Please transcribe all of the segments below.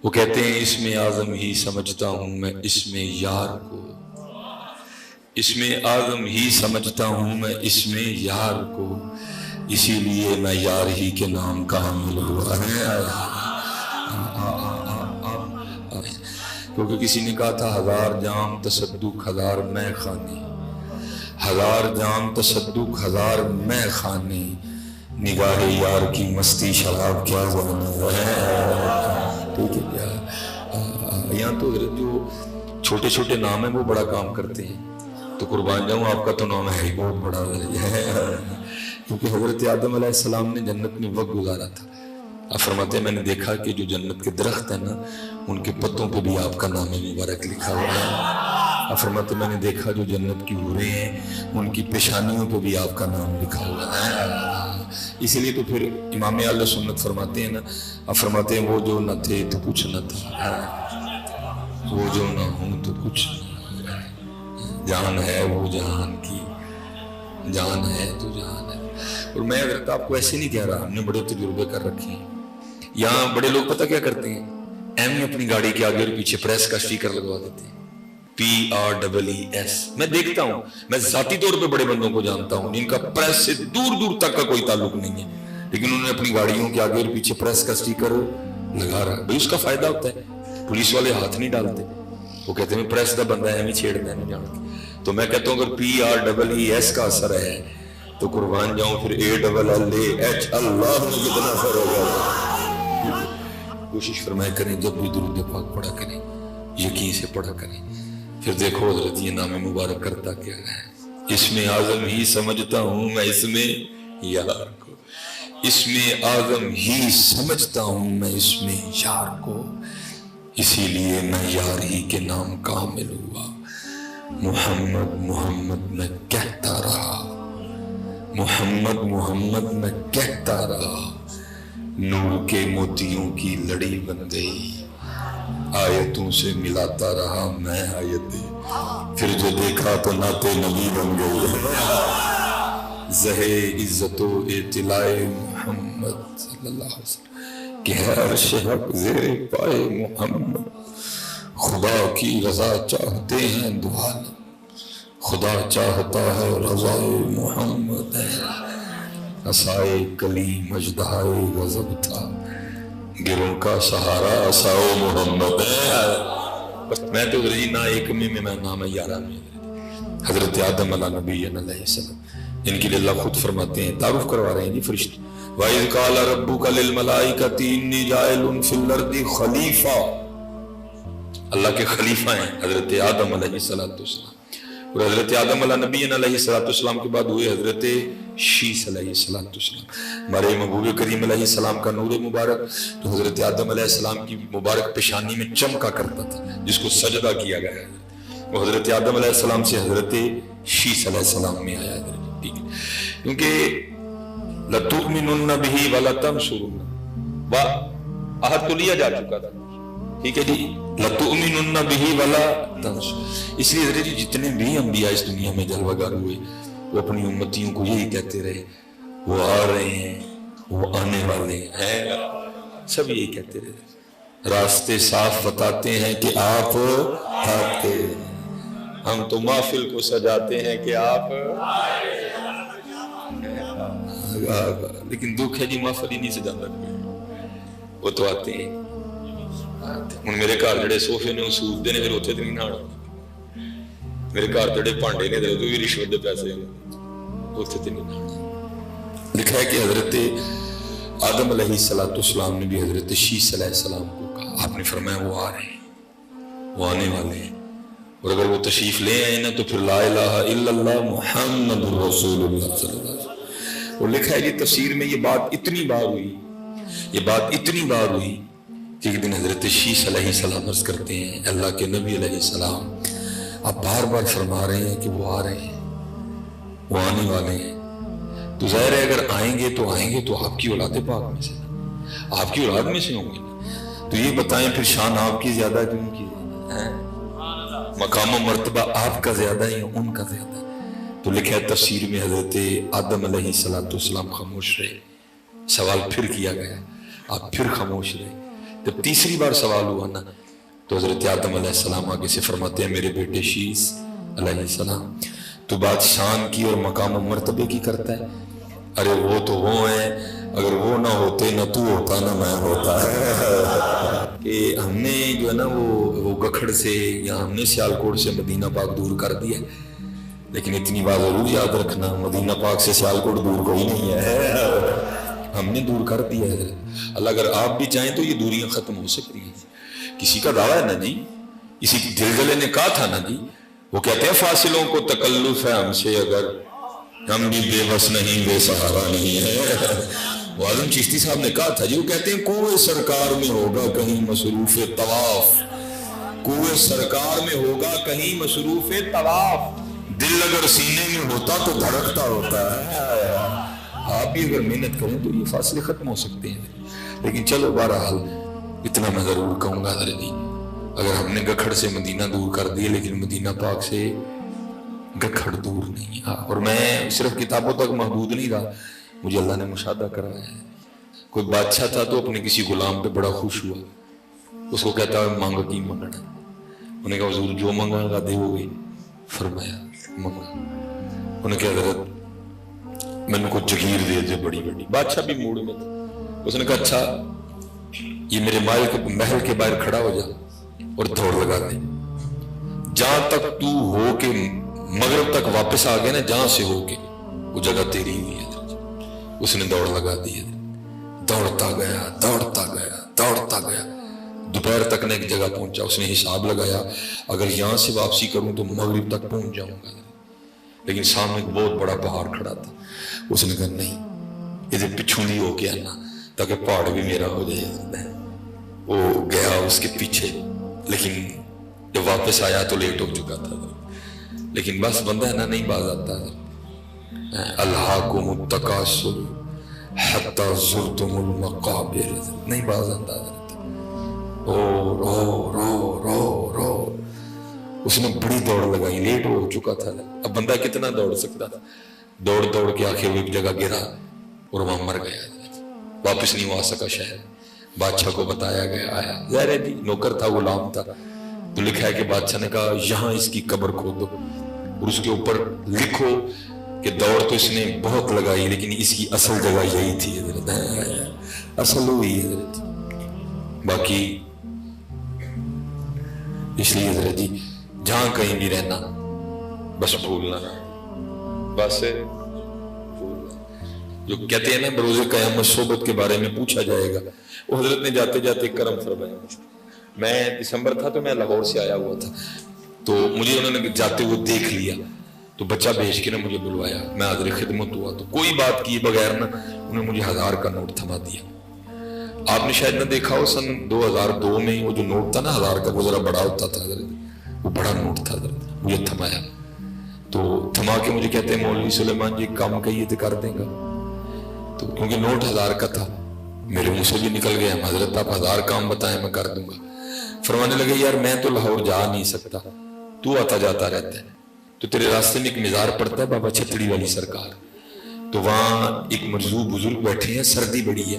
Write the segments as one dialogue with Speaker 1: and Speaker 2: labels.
Speaker 1: وہ کہتے ہیں اسم اعظم ہی سمجھتا ہوں میں اسم یار کو، اسم اعظم ہی سمجھتا ہوں میں اسم یار کو، اسی لیے میں یار ہی کے نام کا حامل ہوا ہے۔ کیونکہ کسی نے کہا تھا ہزار جام تصدق ہزار میں خانے، ہزار جام تصدق ہزار میں خانے، نگاہ یار کی مستی شراب کیا زمانہ ہے۔ ٹھیک ہے کیا؟ یہاں تو جو چھوٹے چھوٹے نام ہیں وہ بڑا کام کرتے ہیں، تو قربان جاؤں آپ کا تو نام ہے ہی بہت بڑا ہے، کیونکہ حضرت آدم علیہ السلام نے جنت میں وقت گزارا تھا۔ آپ فرماتے ہیں میں نے دیکھا کہ جو جنت کے درخت ہیں نا ان کے پتوں پہ بھی آپ کا نام مبارک لکھا ہوا ہے۔ آپ فرماتے ہیں میں نے دیکھا جو جنت کی حوریں ہیں ان کی پیشانیوں پہ بھی آپ کا نام لکھا ہوا ہے۔ اسی لیے تو پھر امام اہل سنت فرماتے ہیں نا، آپ فرماتے ہیں وہ جو نہ تھے تو کچھ نہ تھا، وہ جو نہ ہوں تو کچھ نہ، جان ہے وہ جہان کی، جان ہے تو جہان ہے۔ اور میں اگر آپ کو ایسے نہیں کہہ رہا، ہم نے بڑے تجربے کر رکھے ہیں۔ یہاں بڑے لوگ پتہ کیا کرتے ہیں، ایم اپنی گاڑی کے آگے اور پیچھے پریس کا اسٹیکر لگوا دیتے ہیں، PREES۔ میں دیکھتا ہوں، میں ذاتی طور پہ بڑے بندوں کو جانتا ہوں جن کا پریس سے دور دور تک کا کوئی تعلق نہیں ہے، لیکن انہوں نے اپنی گاڑیوں کے آگے اور پیچھے پریس کا اسٹیکر لگا رہا ہے۔ بھئی اس کا فائدہ ہوتا ہے، پولیس والے ہاتھ نہیں ڈالتے، وہ کہتے ہیں پریس کا بندہ ہے ہمیں چھیڑنا ہے نہیں جانتے۔ تو میں کہتا ہوں اگر PREES کا اثر ہے تو قربان جاؤں پھر ALLAH اللہ میں کتنا اثر ہوگا۔ کوشش فرمائے کریں جب بھی درود پاک پڑھا کریں یقین سے پڑھا کریں، پھر دیکھو حضرت یہ نام مبارک کرتا کیا ہے۔ اسم اعظم ہی سمجھتا ہوں میں اسم یار کو، اسم اعظم ہی سمجھتا ہوں میں اسم یار کو، اسی لیے میں یار ہی کے نام کا حامل ہوا۔ محمد محمد میں کہتا رہا، محمد محمد میں کہتا رہا، نور کے موتیوں کی لڑی بن گئی، آیتوں سے ملاتا رہا میں آیتیں، پھر جو دیکھا تو نعت نبی بن گئی۔ زہے عزت و اطلاع محمد صلی اللہ علیہ وسلم کہ عرش حق زیر پائے محمد، خدا کی رضا چاہتے ہیں دو عالم، خدا چاہتا ہے رضا محمد ہے، عصائے کلیم اژدہائے غضب تھا، گروں کا سہارا عصا محمد ہے۔ بس میں تو نہ ایک میں نام ہے 11 میں حضرت آدم علیہ نبی علیہ السلام، ان کے لیے اللہ خود فرماتے ہیں، تعارف کروا رہے ہیں جی فرشتے، وَإِذْ قَالَ رَبُّكَ لِلْمَلَائِكَةِ إِنِّي جَاعِلٌ فِي الْأَرْضِ خلیفہ، اللہ کے خلیفہ ہیں حضرت آدم علیہ السلام، اور حضرت آدم علیہ نبی علیہ السلام کے بعد ہوئے حضرت شیس علیہ السلام، ہمارے محبوب کریم علیہ السلام کا نور مبارک جو حضرت آدم علیہ السلام کی مبارک پیشانی میں چمکا کرتا تھا جس کو سجدہ کیا گیا ہے، وہ حضرت آدم علیہ السلام سے حضرت شیس علیہ السلام میں آیا ہے، ٹھیک ہے، کیونکہ لَتُؤْمِنُنَّ بِهِ وَلَتَنْصُرُنَّ عہد تو لیا جا چکا تھا، ٹھیک ہے جی، لَتُؤْمِنُنَّ بِهِ وَلَتَنْصُرُنَّ۔ اس لیے حضرت جتنے بھی انبیاء اس دنیا میں جلوہ گر ہوئے وہ اپنی امتیوں کو یہی کہتے رہے، وہ آ رہے ہیں، وہ آنے والے ہیں، سب یہی کہتے رہے، راستے صاف بتاتے ہیں کہ آپ آتے ہیں، ہم تو محفل کو سجاتے ہیں کہ آپ، لیکن دکھ ہے جی محفل ہی نہیں سجاتا، وہ تو آتے ہیں۔ ہن میرے گھر جڑے صوفے نے سود دے نے پھر اوتھے تے نہیں نانا، میرے گھر جڑے بھانڈے نے تو بھی رشوت دے پیسے اوتھے تے نہیں نانا۔ لکھا ہے کہ حضرت آدم علیہ السلام نے بھی حضرت شیس علیہ السلام کو کہا، آپ نے فرمایا وہ آ رہے ہیں، وہ آنے والے ہیں، اور اگر وہ تشریف لے آئے نا تو پھر لا الہ الا اللہ محمد رسول اللہ صلی اللہ علیہ وسلم۔ اور لکھا ہے کہ تفسیر میں یہ بات اتنی بار ہوئی، یہ بات اتنی بار ہوئی کہ ایک دن حضرت شیس علیہ السلام عرض کرتے ہیں اللہ کے نبی علیہ السلام آپ بار بار فرما رہے ہیں کہ وہ آ رہے ہیں، وہ آنے والے ہیں، تو ظاہر ہے اگر آئیں گے تو آپ کی اولاد پاک میں سے، آپ کی اولاد میں سے ہوں گے، تو یہ بتائیں پھر شان آپ کی زیادہ کہ ان کی، مقام و مرتبہ آپ کا زیادہ ہے یا ان کا زیادہ ہے؟ تو لکھا ہے تفسیر میں حضرت آدم علیہ السلام خاموش رہے، سوال پھر کیا گیا، آپ پھر خاموش رہے، جب تیسری بار سوال ہوا نا تو حضرت آدم علیہ السلام آگے سے فرماتے ہیں میرے بیٹے شیس علیہ السلام تو بات شان کی اور مقام و مرتبے کی کرتا ہے. ارے وہ تو وہ ہیں, اگر وہ نہ ہوتے نہ تو ہوتا نہ میں ہوتا ہے. کہ ہم نے جو ہے نا وہ گکھڑ سے یا ہم نے سیالکوٹ سے مدینہ پاک دور کر دیا, لیکن اتنی بات ضرور یاد رکھنا مدینہ پاک سے سیالکوٹ دور کوئی نہیں ہے, ہم نے دور کر دیا ہے. اللہ اگر آپ بھی چاہیں تو یہ دوریاں ختم ہو سکتی ہیں. کسی کا دعویٰ ہے نا جی, کسی زلزلے نے کہا تھا نا جی, وہ کہتے ہیں فاصلوں کو تکلف ہے ہم سے اگر ہم بھی بے بس نہیں بے سہارا نہیں ہے. وہ اعظم چشتی صاحب نے کہا تھا جی, وہ کہتے ہیں کوئے سرکار میں ہوگا کہیں مصروف طواف, کوئے سرکار میں ہوگا کہیں مصروف طواف, دل اگر سینے میں ہوتا تو دھڑکتا ہوتا ہے. آپ بھی اگر محنت کریں تو یہ فاصلے ختم ہو سکتے ہیں. لیکن چلو بہرحال اتنا میں ضرور کہوں گا حضرت جی, اگر ہم نے گکھڑ سے مدینہ دور کر دیے لیکن مدینہ پاک سے گکھڑ دور نہیں. اور میں صرف کتابوں تک محدود نہیں رہا, مجھے اللہ نے مشاہدہ کرایا ہے. کوئی بادشاہ تھا تو اپنے کسی غلام پہ بڑا خوش ہوا, اس کو کہتا ہے مانگا کی منگنا. انہوں نے کہا حضور جو منگا گا دے ہوگی. فرمایا منگا. انہوں نے کہا حضرت میں نے کو جگیر دے دے بڑی بڑی. بادشاہ بھی موڑ میں تھا. اس نے کہا اچھا یہ میرے محل کے باہر کھڑا ہو جا اور دوڑ لگا دے, جہاں تک تو ہو کے مغرب تک واپس آ گئے نا, جہاں سے ہو کے وہ جگہ تیری ہوئی ہے. اس نے دوڑ لگا دی, دوڑتا گیا دوڑتا گیا دوڑتا گیا, دوپہر تک نے ایک جگہ پہنچا. اس نے حساب لگایا اگر یہاں سے واپسی کروں تو مغرب تک پہنچ جاؤں گا, لیکن سامنے ایک بہت بڑا پہاڑ کھڑا تھا. اس نے کہا نہیں ادھر پچھوں دی ہو کے آنا تاکہ پہاڑ بھی میرا ہو جائے. وہ گیا اس کے پیچھے, لیکن جب واپس آیا تو لیٹ ہو چکا تھا. لیکن بس بندہ ہے نا نہیں باز آتا ہے. الہاکم التکاثر حتی زرتم المقابر, نہیں باز آتا ہے. رو رو رو رو رو. اس نے بڑی دوڑ لگائی, لیٹ ہو چکا تھا. اب بندہ کتنا دوڑ سکتا تھا. دوڑ دوڑ کے آخر وہ ایک جگہ گرا اور وہاں مر گیا. واپس نہیں ہو سکا شہر. بادشاہ کو بتایا گیا, آیا ظاہر ہے جی نوکر تھا غلام تھا, تو لکھا ہے کہ بادشاہ نے کہا یہاں اس کی قبر کھودو اور اس کے اوپر لکھو کہ دوڑ تو اس نے بہت لگائی لیکن اس کی اصل جگہ یہی تھی حضرت, اصل ہوئی حضرت. باقی اس لیے حضرت جی جہاں کہیں بھی رہنا بس بھولنا نہ, بس جو کہتے ہیں نا بروز قیامت صحبت کے بارے میں پوچھا جائے گا, وہ حضرت نے جاتے جاتے کرم فرمایا. میں دسمبر تھا تو میں لاہور سے آیا ہوا تھا, تو مجھے انہوں نے جاتے ہوئے دیکھ لیا تو بچہ بھیج کے نا مجھے بلوایا. میں حاضر خدمت ہوا تو کوئی بات کیے بغیر نا انہوں نے مجھے 1000 کا نوٹ تھما دیا. آپ نے شاید نہ دیکھا ہو سن 2002 میں وہ جو نوٹ تھا نا 1000 کا, وہ ذرا بڑا ہوتا تھا حضرت, وہ بڑا نوٹ تھا حضرت. مجھے تھمایا تو تھما کے مجھے کہتے ہیں مولوی سلیمان جی کام کہیے تو کر دیں گا. تو کیونکہ نوٹ 1000 کا تھا میرے منہ سے بھی نکل گیا, حضرت آپ 1000 کام بتائیں میں کر دوں گا. فرمانے لگے یار میں تو لاہور جا نہیں سکتا, تو آتا جاتا رہتا ہے, تو تیرے راستے میں ایک مزار پڑتا ہے بابا چھتڑی والی سرکار, تو وہاں ایک مرزو بزرگ بیٹھے ہیں, سردی بڑی ہے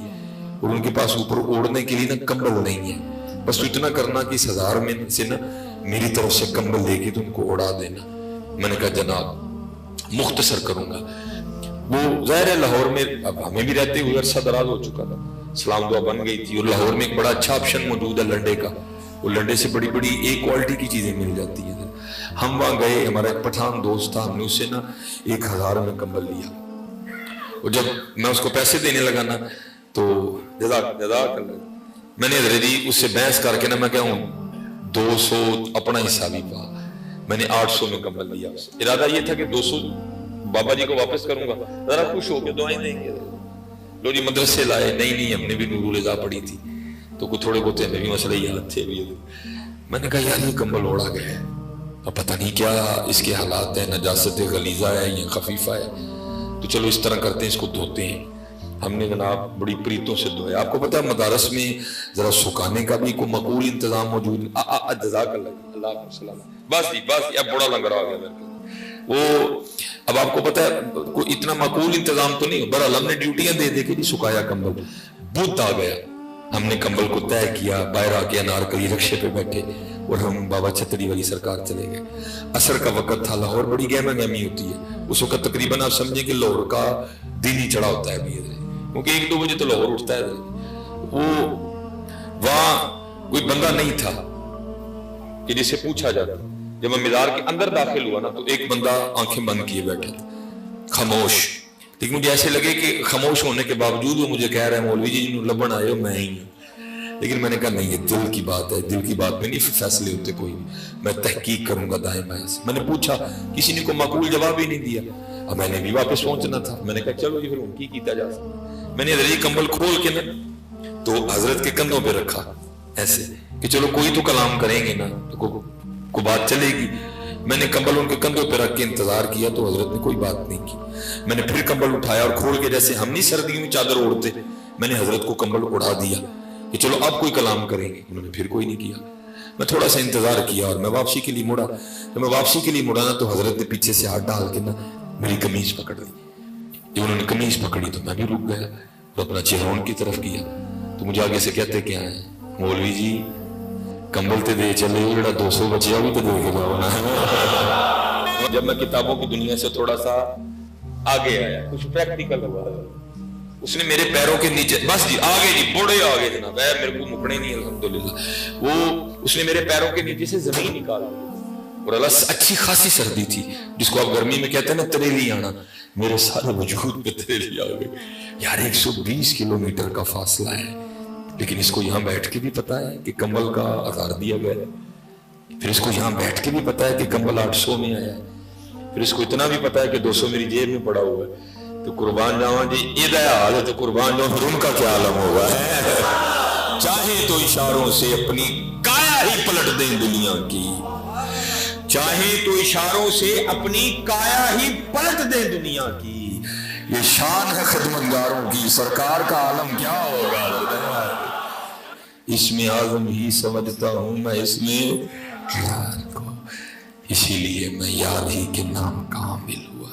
Speaker 1: اور ان کے پاس اوپر اوڑھنے کے لیے نا کمبل نہیں ہے. بس تو اتنا کرنا کہ اس 1000 میں سے نا میری طرف سے کمبل لے کے تو ان کو اڑا دینا. میں نے کہا جناب مختصر کروں گا. وہ ظاہر ہے لاہور میں اب ہمیں بھی رہتے ہوئے عرصہ دراز ہو چکا تھا, سلام دعا بن گئی تھی, اور لاہور میں ایک بڑا اچھا آپشن موجود ہے لنڈے کا. وہ لنڈے سے بڑی بڑی ایک کوالٹی کی چیزیں مل جاتی ہیں. ہم وہاں گئے, ہمارا ایک پٹھان دوست تھا, ہم نے اس سے نا 1000 میں کمبل لیا. اور جب میں اس کو پیسے دینے لگا نا تو جزاک اللہ, میں نے حضرت جی اس سے بحث کر کے نا میں کہوں 200 اپنا حصہ بھی پا, میں نے 800 میں کمبل لیا. ارادہ یہ تھا کہ 200 بابا جی کو واپس کروں گا, ذرا خوش ہو کے دعائیں دیں گے. لو جی مدرسے لائے, نہیں ہم نے بھی نور رضا پڑھی تھی تو کچھ تھوڑے بہت ہمیں بھی مسئلہ حالت تھے بھی. میں نے کہا یار یہ کمبل اوڑا گیا ہے, اب پتہ نہیں کیا اس کے حالات ہیں, نجاست غلیظہ ہے یا خفیفہ ہے, تو چلو اس طرح کرتے ہیں اس کو دھوتے ہیں. ہم نے جناب بڑی پریتوں سے دھویا. آپ کو پتہ ہے مدارس میں ذرا سکھانے کا بھی کوئی معقول انتظام موجود ہے. جزاک اللہ السلام. بس اب بڑا لنگر آ گیا میرے کو. وہ اب آپ کو پتہ ہے کوئی اتنا معقول انتظام تو نہیں, بہرحال ہم نے ڈیوٹیاں دے کے جی سکھایا کمبل. بدھ آ گیا ہم نے کمبل کو طے کیا، باہر آ کے انارکلی رکشے پہ بیٹھے اور ہم بابا چھتری والی سرکار چلے گئے۔ عصر کا وقت تھا، لاہور بڑی گہما گہمی ہوتی ہے اس وقت، تقریباً آپ سمجھیں کہ لاہور کا دن ہی چڑھا ہوتا ہے ابھی، کیونکہ 1-2 بجے تو لاہور اٹھتا ہے۔ وہ وہاں کوئی بندہ نہیں تھا کہ جسے پوچھا جاتا۔ جب میں مزار کے اندر داخل ہوا نا تو ایک بندہ آنکھیں بند کیے بیٹھا تھا، خاموش، لیکن مجھے ایسے لگے کہ خاموش ہونے کے باوجود وہ مجھے کہہ رہا ہے مولوی جی جنہوں لبن آئے ہو میں ہی ہوں۔ لیکن میں نے کہا نہیں، یہ دل کی بات ہے، دل کی بات میں نہیں فیصلے ہوتے کوئی بھی، میں تحقیق کروں گا دائیں بائیں سے۔ میں نے پوچھا، کسی نے کوئی معقول جواب ہی نہیں دیا۔ اب میں نے بھی واپس پہنچنا تھا، میں نے کہا چلو جی پھر کی کیتا جا سکتا۔ میں نے حضرت کمبل کھول کے نا تو حضرت کے کندھوں پہ رکھا ایسے کہ چلو کوئی تو کلام کریں گے نا تو کو بات چلے گی۔ میں نے کمبل ان کے کندھوں پہ رکھ کے انتظار کیا تو حضرت نے کوئی بات نہیں کی۔ میں نے پھر کمبل اٹھایا اور کھول کے، جیسے ہم نہیں سردیوں میں چادر اوڑھتے، میں نے حضرت کو کمبل اڑا دیا کہ چلو اب کوئی کلام کریں گے۔ انہوں نے پھر کوئی نہیں کیا۔ میں تھوڑا سا انتظار کیا اور میں واپسی کے لیے مڑا۔ جب میں واپسی کے لیے مڑا نا تو حضرت نے پیچھے سے ہاتھ ڈال کے نا میری قمیض پکڑ لی۔ جب انہوں نے قمیض پکڑی تو میں بھی رک گیا، تو اپنا چہرہ ان کی طرف کیا تو مجھے آگے سے کہتے کیا ہیں، مولوی جی کمبل تے دے چلے جڑا 200 بچیا بھی تو دے کے جاؤ نا۔ جب میں کتابوں کی دنیا سے تھوڑا سا آگے آیا، کچھ پریکٹیکل ہوا، اس نے میرے پیروں کے نیچے، بس جی آگے جی بڑے آگے جناب، میرے کو مکڑے نہیں الحمدللہ، وہ اس نے میرے پیروں کے نیچے سے زمین نکال دی اور اللہ اچھی خاصی سردی تھی جس کو آپ گرمی میں کہتے ہیں نا تریلی آنا، میرے سارے وجود پہ تریلی آ گئی۔ یار 120 کلومیٹر کا فاصلہ ہے، لیکن اس کو یہاں بیٹھ کے بھی پتا ہے کہ کمبل کا آزار دیا گیا ہے، پھر اس کو یہاں بیٹھ کے بھی پتا ہے کہ کمبل 800 میں آیا ہے، پھر اس کو اتنا بھی پتا ہے کہ 200 میری جیب میں پڑا ہوا ہے۔ تو قربان جاواں جی یہ حال ہے تو قربان جاواں پھر ان کا کیا عالم ہوگا۔ چاہے تو اشاروں سے اپنی کایا ہی پلٹ دیں دنیا کی، چاہے تو اشاروں سے اپنی کایا ہی پلٹ دیں دنیا کی، یہ شان ہے خدمتگاروں کی، سرکار کا عالم کیا ہوگا۔ اس میں اعظم ہی سمجھتا ہوں میں اس میں یار کو، اسی لیے میں یار ہی کے نام کہاں مل ہوا۔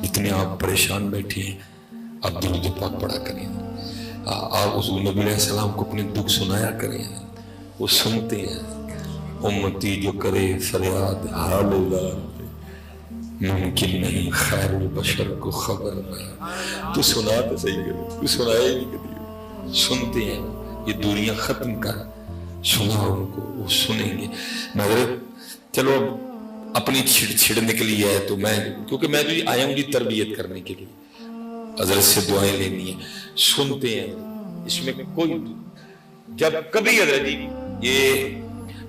Speaker 1: جتنے آپ پریشان بیٹھے ہیں آپ درود پاک پڑھا کریں، آپ حضور نبی علیہ السلام کو اپنے دکھ سنایا کریں، وہ سنتے ہیں۔ امتی جو کرے فریاد حال ذات ممکن نہیں خیر البشر کو خبر میں، تو سنا تو صحیح کرے، تو سنایا ہی نہیں کبھی، سنتے ہیں۔ یہ دوریاں ختم کر، سنا ان کو، وہ سنیں گے۔ مگر چلو اب اپنی چھڑ نکلی ہے تو میں، کیونکہ میں بھی آیا ہوں جی تربیت کرنے کے لیے، حضرت سے دعائیں لینی ہیں، سنتے ہیں، اس میں کوئی جب کبھی حضرت جی یہ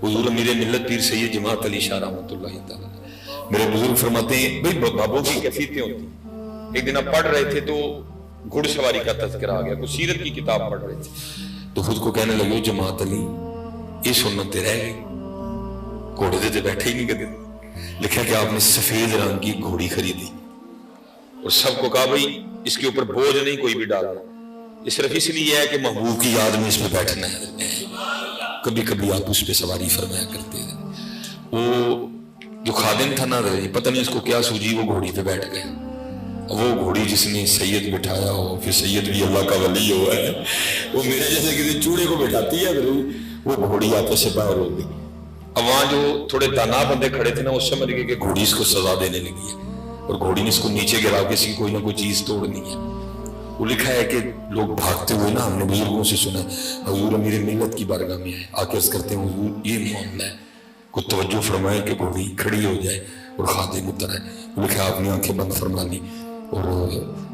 Speaker 1: حضور امیر ملت پیر سید جماعت علی شاہ رحمۃ اللہ تعالیٰ میرے بزرگ فرماتے ہیں بھائی بابوں کی کیفیتیں ہوتی ہیں۔ ایک دن آپ پڑھ رہے تھے تو گھڑ سواری کا تذکرہ آ گیا، کچھ سیرت کی کتاب پڑھ رہے تھے تو خود کو کہنے لگے جماعت علی یہ سنتیں رہ گئی، گھوڑے دے بیٹھے ہی نہیں کرتے۔ لکھا کہ آپ نے سفید رنگ کی گھوڑی خریدی اور سب کو کہا بھائی اس کے اوپر بوجھ نہیں کوئی بھی ڈالنا، یہ صرف اس لیے ہے کہ محبوب کی یاد میں اس پہ بیٹھنا ہے۔ کبھی کبھی آپ اس پہ سواری فرمایا کرتے ہیں۔ وہ جو خادم تھا نا پتہ نہیں اس کو کیا سوجی، وہ گھوڑی پہ بیٹھ گئے۔ وہ گھوڑی جس نے سید بٹھایا ہو، پھر سید بھی اللہ کا ولی ہوا ہے، وہ میرے جیسے کسی چوڑے کو بٹھاتی ہے، وہ گھوڑی آپس سے باہر ہو گئی۔ اب وہاں جو تھوڑے دانا بندے کھڑے تھے نا وہ سمجھ گئے کہ گھوڑی اس کو سزا دینے لگی ہے اور گھوڑی نے اس کو نیچے گرا کے اس کی کوئی نہ کوئی چیز توڑنی ہے۔ وہ لکھا ہے کہ لوگ بھاگتے ہوئے نا، ہم نے بزرگوں سے سنا حضور امیر ملت کی بارگاہ میں آ کے عرض کرتے ہیں حضور یہ معاملہ ہے، کوئی توجہ فرمائے کہ گھوڑی کھڑی ہو جائے اور خادم اتر آئے۔ وہ لکھا آپ نے آنکھیں بند فرما لی اور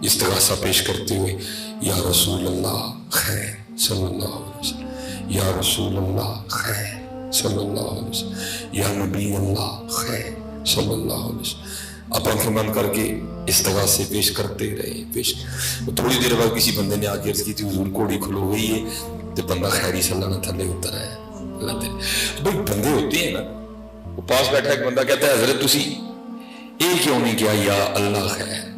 Speaker 1: استغاثہ پیش کرتے ہوئے یا رسول اللہ خیر صلی اللہ علیہ وسلم، یا رسول اللہ خیر صلی اللہ علیہ وسلم، یا نبی اللہ خیر صلی اللہ علیہ وسلم۔ آپ آنکھیں بند کر کے استغاثے پیش کرتے رہے، تھوڑی دیر بعد کسی بندے نے آ کے عرض کی تھی حضور گھوڑی کھلو گئی ہے، تو بندہ خیری صلی اللہ تھلے اتر آیا۔ اللہ تعالیٰ بھائی بندے ہوتے ہیں نا، وہ پاس بیٹھا ایک بندہ کہتا ہے حضرت تسی ایک کیوں نہیں کیا یا اللہ خیر،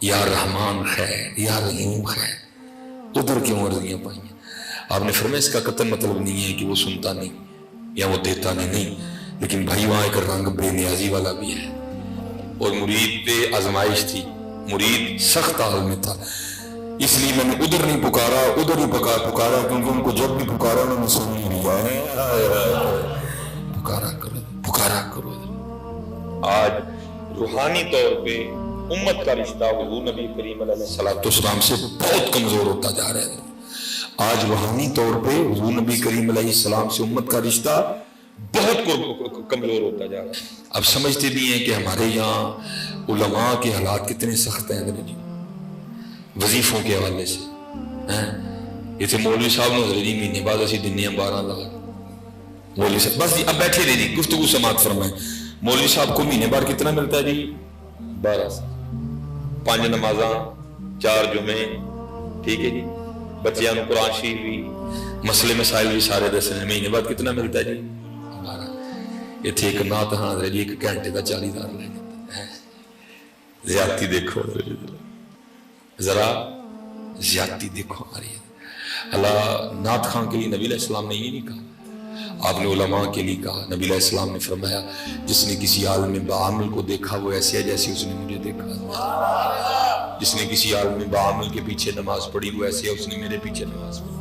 Speaker 1: یا رحمان خیر، یا رحیم خیر، ادھر کیوں عرضیاں پائیں؟ آپ نے فرمایا اس کا قطعاً مطلب نہیں ہے کہ وہ سنتا نہیں یا وہ دیتا نہیں، لیکن بھائی وہاں ایک رنگ بے نیازی والا بھی ہے اور مرید پہ آزمائش تھی، مرید سخت حال میں تھا۔ اس لیے میں نے ادھر نہیں پکارا, ادھر ہی پکارا, کیونکہ ان کو جب بھی پکارا انہوں نے سن نہیں لیا ہے. پکارا کرو. آج روحانی طور پہ امت کا رشتہ حضور نبی کریم علیہ السلام سے بہت کمزور ہوتا جا رہا ہے. آج روحانی طور پہ حضور نبی کریم علیہ السلام سے امت کا رشتہ بہت کمزور ہوتا جا رہا ہے. اب سمجھتے بھی ہیں کہ ہمارے یہاں علماء کے حالات کتنے سخت ہیں جی, وظیفوں کے حوالے سے. یہ تھے مولوی صاحب نے جی مہینے بعد اسی دنیا 12 لاکھ مولوی صاحب بس جی اب بیٹھے رہے جی گفتگو سماعت فرمائیں. مولوی صاحب کو مہینے بعد کتنا ملتا ہے جی 12, 5 نمازاں 4 جمعے, ٹھیک ہے جی, بچیاں قرآن شریف بھی مسئلے مسائل بھی سارے دسنے, مہینے بعد کتنا ملتا ہے جی 12. اتنے ایک نات ہاں جی 1 گھنٹے کا 40,000 لے لیتا ہے. زیادتی دیکھو ذرا, زیادتی دیکھو ہماری. اللہ نعت خان کے لیے نبی علیہ السلام نے یہ نہیں کہا, آپ نے علماء کے لیے کہا. نبی علیہ السلام نے فرمایا جس نے کسی عالم بعامل کو دیکھا وہ ایسے ہے جیسے اس نے مجھے دیکھا. جس نے کسی عالم بعامل کے پیچھے نماز پڑھی وہ ایسے ہے اس نے میرے پیچھے نماز پڑھی.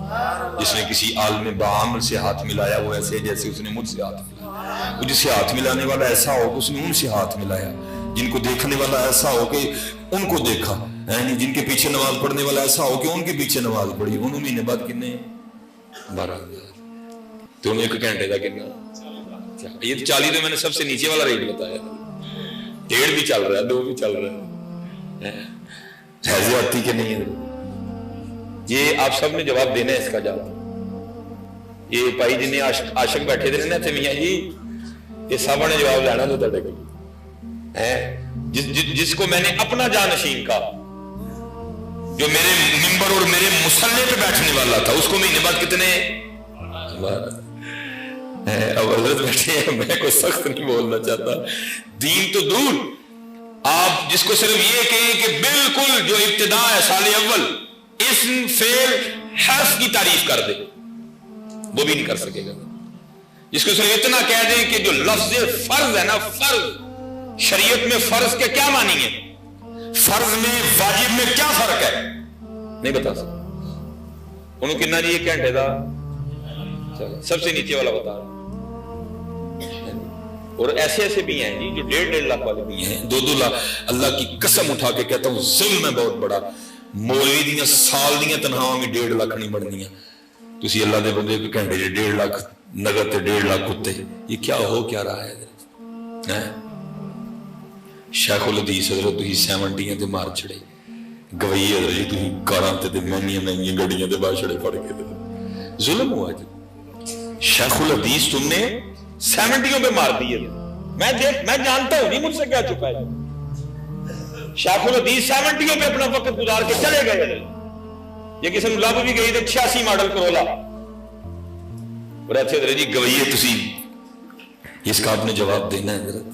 Speaker 1: جس نے کسی عالم بعامل سے ہاتھ ملایا وہ ایسے ہے جیسے اس نے مجھ سے ہاتھ ملایا. وہ جس سے ہاتھ ملانے والا ایسا ہو کہ اس نے ان سے ہاتھ ملایا, جن کو دیکھنے والا ایسا ہو کہ ان کو دیکھا, جن کے پیچھے نماز پڑھنے والا ایسا ہو کہ ان کے پیچھے نماز پڑھی. انہوں مہینے بعد کتنے 12,000. تو انہیں 1 گھنٹے کا کتنا, یہ 40 تو میں نے سب سے نیچے والا ریٹ بتایا, 1.5 بھی چل رہا ہے 2 بھی چل رہا ہے. زیادتی کہ نہیں ہے. یہ آپ سب نے جواب دینا ہے اس کا جواب. یہ بھائی جنہیں عاشق بیٹھے تھے نا میاں جی, یہ سب نے جواب لینا تو تڑے کو. جس کو میں نے اپنا جانشین کہا, جو میرے ممبر اور میرے مصلی پہ بیٹھنے والا تھا, اس کو مہینے بعد کتنے. اب حضرت بیٹھے ہیں, میں کوئی سخت نہیں بولنا چاہتا, دین تو دور. آپ جس کو صرف یہ کہیں کہ بالکل جو ابتدا ہے سال اول اسم فعل حرف کی تعریف کر دے, وہ بھی نہیں کر سکے گا. جس کو صرف اتنا کہہ دیں کہ جو لفظ فرض ہے نا, فرض شریعت میں فرض کے کیا معنی ہے, فرض میں واجب میں کیا فرق ہے, نہیں بتا سکتا. انہوں کتنا جی 1 گھنٹے کا, سب سے نیچے والا بتا رہا. اور ایسے بھی ہیں جی جو 1.5 لاکھ والے بھی ہیں, 2 لاکھ. اللہ کی قسم اٹھا کے کہتا ہوں ظلم ہے بہت بڑا. مولوی دیاں سال دیاں تنخواہاں بھی 1.5 لاکھ نہیں بننیاں. تسی اللہ دے بندے 1 گھنٹے 1.5 لاکھ نگد تے 1.5 لاکھ کتے, یہ کیا ہو کیا رہا ہے. شیخ الحدیث حضرت تسی 70 تے مار چھڑے, گوئی حضرت جی تسی کاراں تے مہنگیاں گڈیاں تے باہر چھڑے پڑ کے. ظلم ہوا جی. شیخ الحدیث تم نے 70 پہ مار دیے. میں جانتا ہوں نہیں مجھ سے کیا چکا ہے. شیخ الحدیث 70 پہ اپنا وقت گزار کے چلے گئے. یہ کسی نے لب بھی گئی تھے 86 ماڈل کرولا, اور ایسے حضرت جی گوئیے تسی, اس کا آپ نے جواب دینا ہے حضرت.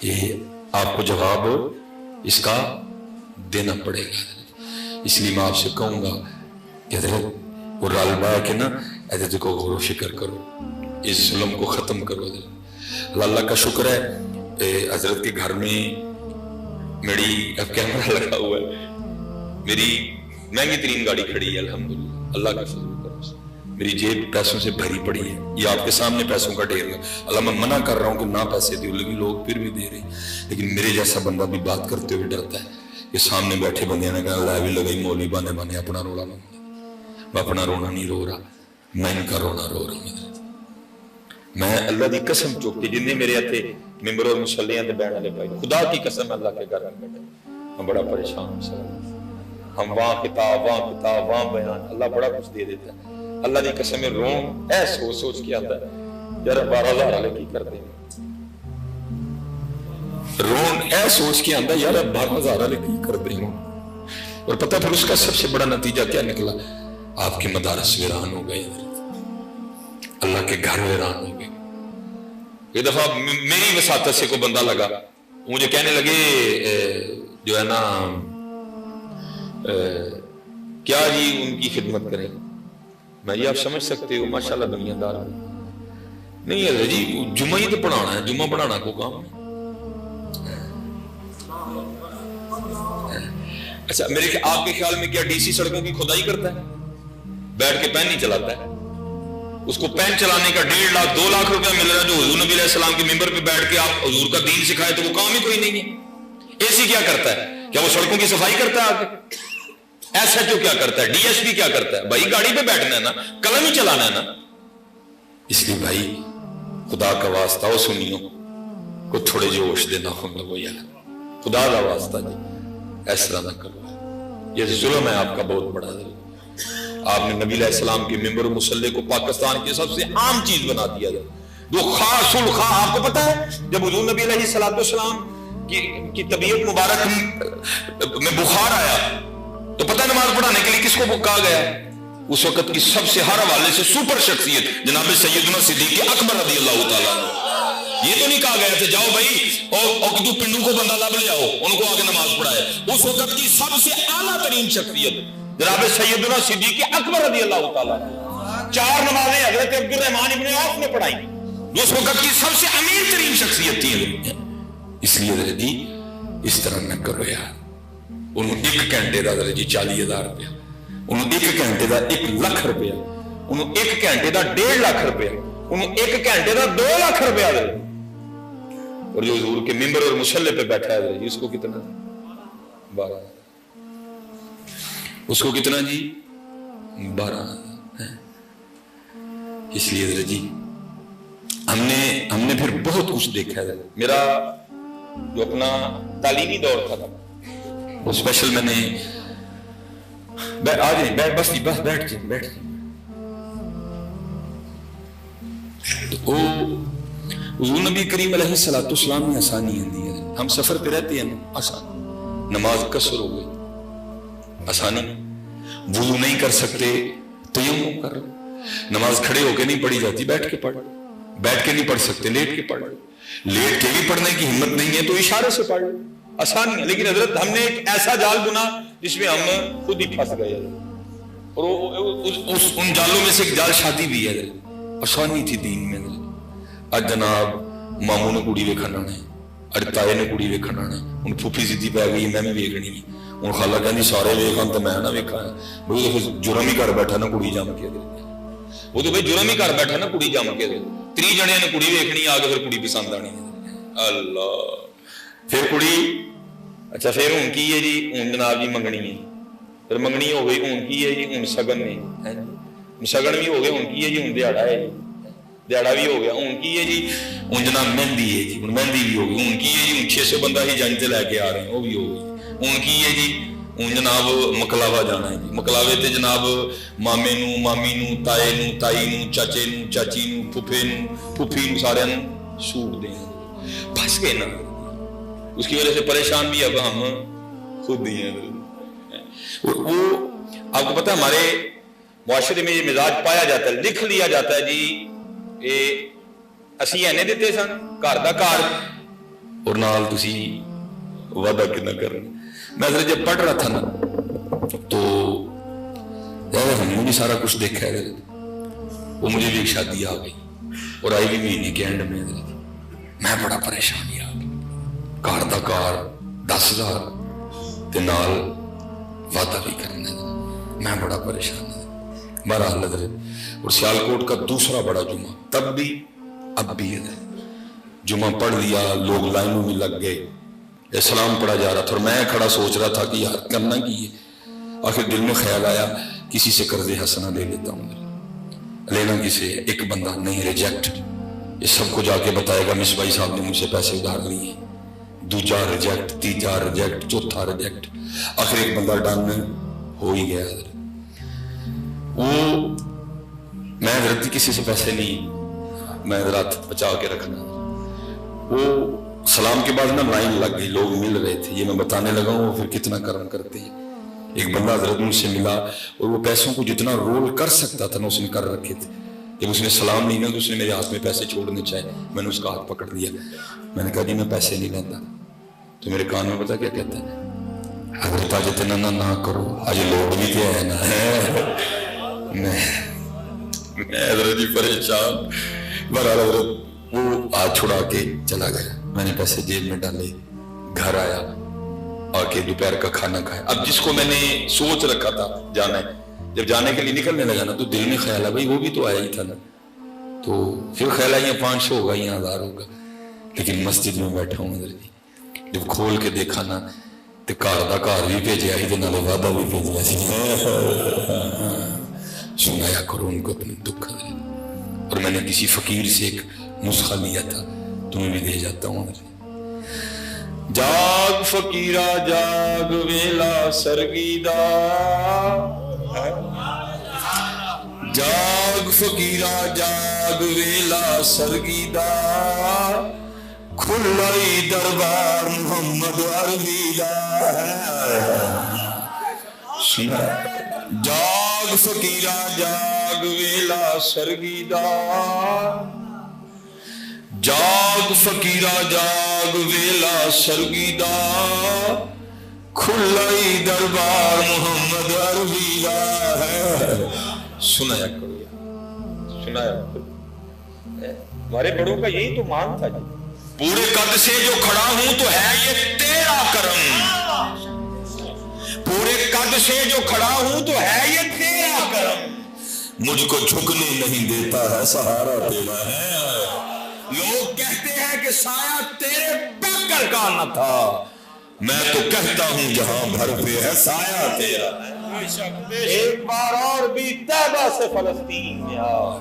Speaker 1: یہ آپ کو جواب اس کا دینا پڑے گا. اس لیے میں آپ سے کہوں گا کہ حضرت وہ رالبا کہ نا حضرت کو غور و فکر کرو, اس ظلم کو ختم کرو. اللہ کا شکر ہے حضرت کے گھر میں میری اب کیمرہ لگا ہوا ہے, میری مہنگی ترین گاڑی کھڑی ہے الحمدللہ. اللہ کا فضل کرو. میری جیب پیسوں سے بھری پڑی ہے, یہ آپ کے سامنے پیسوں کا ڈھیر ہے. اللہ میں منع کر رہا ہوں کہ نہ پیسے دیو, لیکن لوگ پھر بھی دے رہے ہیں. لیکن میرے جیسا بندہ بھی بات کرتے ہوئے ڈرتا ہے کہ سامنے بیٹھے بندے نے کہا اللہ بھی لگائی مولوی بانے اپنا رولا لوں. میں اپنا رونا نہیں رو رہا, میں ان کا رونا رو رہا ہوں. میں اللہ دی قسم چوکتی جنہیں میرے ہاتھے ممبر اور مسلیاں دے بیٹھ والے بھائی, خدا کی قسم اللہ کے گھر میں بیٹھے ہم بڑا پریشان ہوں. ہم وہاں کتاب وہاں بیان, اللہ بڑا کچھ دے دیتا ہے. اللہ دی قسم رون اے سوچ کے آتا ہے یار 12,000 والے کی کرتے ہیں. رون اے سوچ کے آتا ہے یار 12,000 والے کی کرتے ہیں. اور پتہ پھر اس کا سب سے بڑا نتیجہ کیا نکلا, آپ کے مدارس ویران ہو گئے, اللہ کے گھر ویران ہو گئے. ایک دفعہ میری وساطت سے کوئی بندہ لگا, مجھے کہنے لگے جو ہے نا کیا جی ان کی خدمت کریں. میں یہ آپ سمجھ سکتے ہو ماشاءاللہ دنیا دار نہیں ہے جی, جمعہ ہی تو پڑھانا ہے, جمعہ پڑھانا کو کام ہے. اچھا آپ کے خیال میں کیا ڈی سی سڑکوں کی کھدائی کرتا ہے؟ بیٹھ کے پین نہیں چلاتا ہے؟ اس کو پین چلانے کا 1.5 لاکھ 2 لاکھ روپیہ مل رہا ہے، جو حضور نبی علیہ السلام کے ممبر پہ بیٹھ کے آپ حضور کا دین سکھائے تو وہ کام ہی کوئی نہیں ہے۔ اے سی کیا کرتا ہے؟ کیا وہ سڑکوں کی صفائی کرتا ہے؟ آگے ایس ایچ او کیا کرتا ہے؟ ڈی ایس پی کیا کرتا ہے؟ بھائی گاڑی پہ بیٹھنا ہے نا، قلم ہی چلانا ہے نا۔ اس لیے بھائی خدا کا واسطہ ہو، سنیوں کو تھوڑے جو ہوش دینا ہم لوگوں، یار خدا کا واسطہ جی اس طرح نہ کرو، یہ ظلم ہے آپ کا بہت بڑا ظلم۔ آپ نے نبی علیہ السلام کے ممبر و مصلی کو پاکستان کی سب سے عام چیز بنا دیا ہے، جو خاص الخاص۔ آپ کو پتا ہے جب حضور نبی علیہ السلام کی طبیعت مبارک میں بخار آیا تو پتہ نماز پڑھانے کے لیے کس کو کہا گیا؟ اس وقت کی سب سے ہر حوالے سے سپر شخصیت جناب سیدنا صدیق اکبر رضی اللہ تعالیٰ عنہ۔ یہ تو نہیں کہا گیا تھا جاؤ بھائی اور تو پنڈو کو بندہ لب لے آؤ، ان کو آگے نماز پڑھائے۔ اس وقت کی سب سے اعلیٰ ترین شخصیت جناب سیدنا صدیق اکبر رضی اللہ تعالیٰ عنہ، 4 نمازیں حضرت عبد الرحمن ابن عوف نے پڑھائی، جو اس وقت کی سب سے امیر ترین شخصیت تھی۔ اس لیے حضرت جی اس طرح نہ کرو یار۔ انہوں 1 گھنٹے دا حضرت جی 40,000 روپیہ، انہوں 1 گھنٹے دا 1 لاکھ روپیہ، انہوں 1 گھنٹے دا 1.5 لاکھ روپیہ، انہوں 1 گھنٹے دا 2 لاکھ روپیہ حضرت۔ اور جو حضور کے ممبر اور مصلی پہ بیٹھا ہے حضرت جی اس کو کتنا؟ 12، اس کو کتنا جی؟ 12۔ اس لیے حضرت جی ہم نے پھر بہت کچھ دیکھا ہے۔ میرا جو اپنا تعلیمی دور تھا وہ اسپیشل میں نے بس بیٹھ جائیں۔ تو حضور نبی کریم علیہ السلام نے آسانی دی ہے۔ ہم سفر پہ رہتے ہیں نا، آسان، نماز قصر ہو گئی، آسانی، وضو نہیں کر سکتے تیمم کر، نماز کھڑے ہو کے نہیں پڑھی جاتی، بیٹھ کے پڑھ، بیٹھ کے نہیں پڑھ سکتے لیٹ کے پڑھ، لیٹ کے بھی پڑھنے کی ہمت نہیں ہے تو اشارے سے پڑھ، آسانی ہے۔ لیکن حضرت ہم نے ایک ایسا جال بنا جس میں ہم خود ہی پھنس گئے، اور ان جالوں میں سے ایک جال شادی بھی ہے۔ آسانی تھی دین میں۔ اج جناب ماموں نے کڑی ویکھن آنا ہے، اج تائے نے کڑی ویکھن آنا ہے، ہن پھوپھی سیدھی پی گئی میں بھی ویکھنی ہے، ہن خالہ کہندی سارے ویکھن تو میں نہ ویکھاں، بھئی جرم ہی کر بیٹھا نا کڑی جم کے، وہ تو بھئی جرم ہی کر بیٹھا نا کڑی جم کے، 3 جنے نے کڑی ویکھنی، آ کے پھر کڑی پسند آنی ہے، اللہ پھر کڑی، اچھا پھر ہن کی ہے جی؟ ہن جناب جی منگنی ہے، پھر منگنی ہو گئی، ہن کی ہے جی؟ ہن سگن نے، سگن بھی ہو گئے، ہن کی ہے جی؟ ہن دیہڑا ہے جی، دیہڑا بھی ہو گیا، ہن کی ہے جی؟ ہن جناب مہندی ہے جی، ہن مہندی بھی ہو گئی، ہن کی ہے جی؟ 600 بندہ ہی جنج تے لے کے آ رہے ہیں، وہ بھی ہو گئی، ہن کی ہے جی؟ ہن جناب مکلاوا جانا ہے جی، مکلاوے تے جناب مامے نو، مامی نو، تائے نو، تائی نو، چاچے نو، چاچی نو، پھپھے نو، پھپھی نو، سارے نو سوٹ دیں، پھنس گئے نا۔ اس کی وجہ سے پریشان بھی اب ہم خود ہی ہیں۔ وہ آپ کو پتہ ہمارے معاشرے میں یہ مزاج پایا جاتا ہے، لکھ لیا جاتا ہے جی اسی اینے دیتے سن گھر دا گھر اور نال تسی وعدہ کنا کرنا۔ میں حضرت جب پڑھ رہا تھا نا تو ہم نے بھی سارا کچھ دیکھا ہے، وہ مجھے بھی ایک شادی آ گئی اور آئی بھی مہینے کے اینڈ میں، میں بڑا پریشان ہی آ گیا، گھر دا گھر 10,000 تے نال وعدہ بھی کرنا، میں بڑا پریشان ہوں۔ بہرحال حضرت اور سیالکوٹ کا دوسرا بڑا جمعہ، تب بھی اب بھی حضرت جمعہ پڑھ لیا، لوگ لائنوں میں لگ گئے، اسلام پڑھا جا رہا تھا اور میں کھڑا سوچ رہا تھا کہ یار کرنا کی ہے۔ آخر دل میں خیال آیا کسی سے قرض حسنہ لے لیتا ہوں، لینا کسی ایک بندہ نہیں، ریجیکٹ، یہ سب کو جا کے بتائے گا مصباحی صاحب نے مجھ سے پیسے ادھار لیے، دوسرا ریجیکٹ، تیسرا ریجیکٹ، چوتھا ریجیکٹ، آخر ایک بندہ ڈن ہو ہی گیا حضرت۔ وہ میں حضرت کسی سے پیسے نہیں، میں حضرت بچا کے رکھنا۔ وہ سلام کے بعد نا لائن لگ گئی، لوگ مل رہے تھے، یہ میں بتانے لگا ہوں پھر کتنا کرم کرتے ہیں۔ ایک بندہ حضرت مجھ سے ملا اور وہ پیسوں کو جتنا رول کر سکتا تھا نا اس نے کر رکھے تھے۔ جب اس نے سلام نہیں نا تو اس نے میرے ہاتھ میں پیسے چھوڑنے چاہے، میں نے اس کا ہاتھ پکڑ لیا، میں نے کہا جی میں پیسے نہیں لیتا، تو میرے کان میں پتا کیا کہتا ہے؟ حضرت آج اتنا نہ کرو، آج لوگ بھی تو ہے نا۔ میں حضرت جی پریشان، بہرحال حضرت وہ ہاتھ چھڑا کے چلا گیا، میں نے پیسے جیب میں ڈالے، گھر آیا، آ کے دوپہر کا کھانا کھایا. اب جس کو میں نے سوچ رکھا تھا جانا ہے، جب جانے کے لیے نکلنے لگا نا تو دل میں خیال ہے بھائی وہ بھی تو آیا ہی تھا نا. تو پھر خیال ہے یہاں 500 ہوگا یہاں 1000 ہوگا. لیکن مسجد میں بیٹھا ہوں ادھر جی، جب کھول کے دیکھا نا تو گھر دا گھر بھی بھیجا ہی نالے وعدہ بھی بھیجا سی. سنایا کرو ان کو اپنے دکھ. اور میں نے کسی فقیر سے ایک نسخہ لیا تھا، تمہیں بھی دے جاتا ہوں. جاگ فقیرہ جاگ ویلا سرگیدہ، جاگ فقیرہ جاگ ویلا سرگیدہ، کھلائی دربار محمد عربی دا. سنا جاگ فقیرہ جاگ ویلا سرگیدہ، جاگ فقیرہ جاگ ویلا سرگیدہ، کھلائی دربار محمد عربی دا ہے. سنایا کرو، سنایا کرو. ہمارے بڑوں کا یہی تو مان تھا جی. پورے قد سے جو کھڑا ہوں تو ہے یہ تیرا کرم، پورے قد سے جو کھڑا ہوں تو ہے یہ تیرا کرم، مجھ کو جھکنے نہیں دیتا ہے سہارا تیرا ہے. لوگ کہتے ہیں کہ سایہ تیرے پیکر کا نہ تھا، میں تو کہتا ہوں جہاں بھر پہ ہے سایہ تیرا ہے. ایک بار اور بھی طیبہ سے فلسطین میں آ،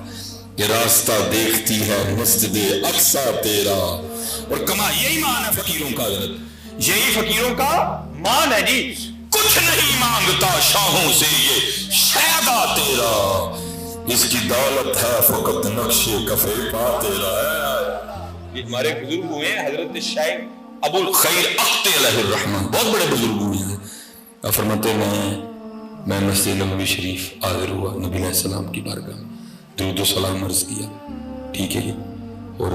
Speaker 1: یہ راستہ دیکھتی ہے مسجد اقصیٰ تیرا. اور کما یہی مان ہے فقیروں کا، یہی فقیروں کا مان ہے جی. کچھ نہیں مانگتا شاہوں سے یہ شیدا تیرا، اس کی دولت ہے فقط نقش کفے پا تیرا ہے. یہ ہمارے بزرگ ہوئے ہیں حضرت شیخ ابو الخیر اختے علیہ الرحمن، بہت بڑے بزرگ ہوئے ہیں. فرماتے ہیں میں مسجد نبوی شریف حاضر ہوا، نبی علیہ السلام کی بارگاہ میں درود و سلام عرض کیا، ٹھیک ہے جی. اور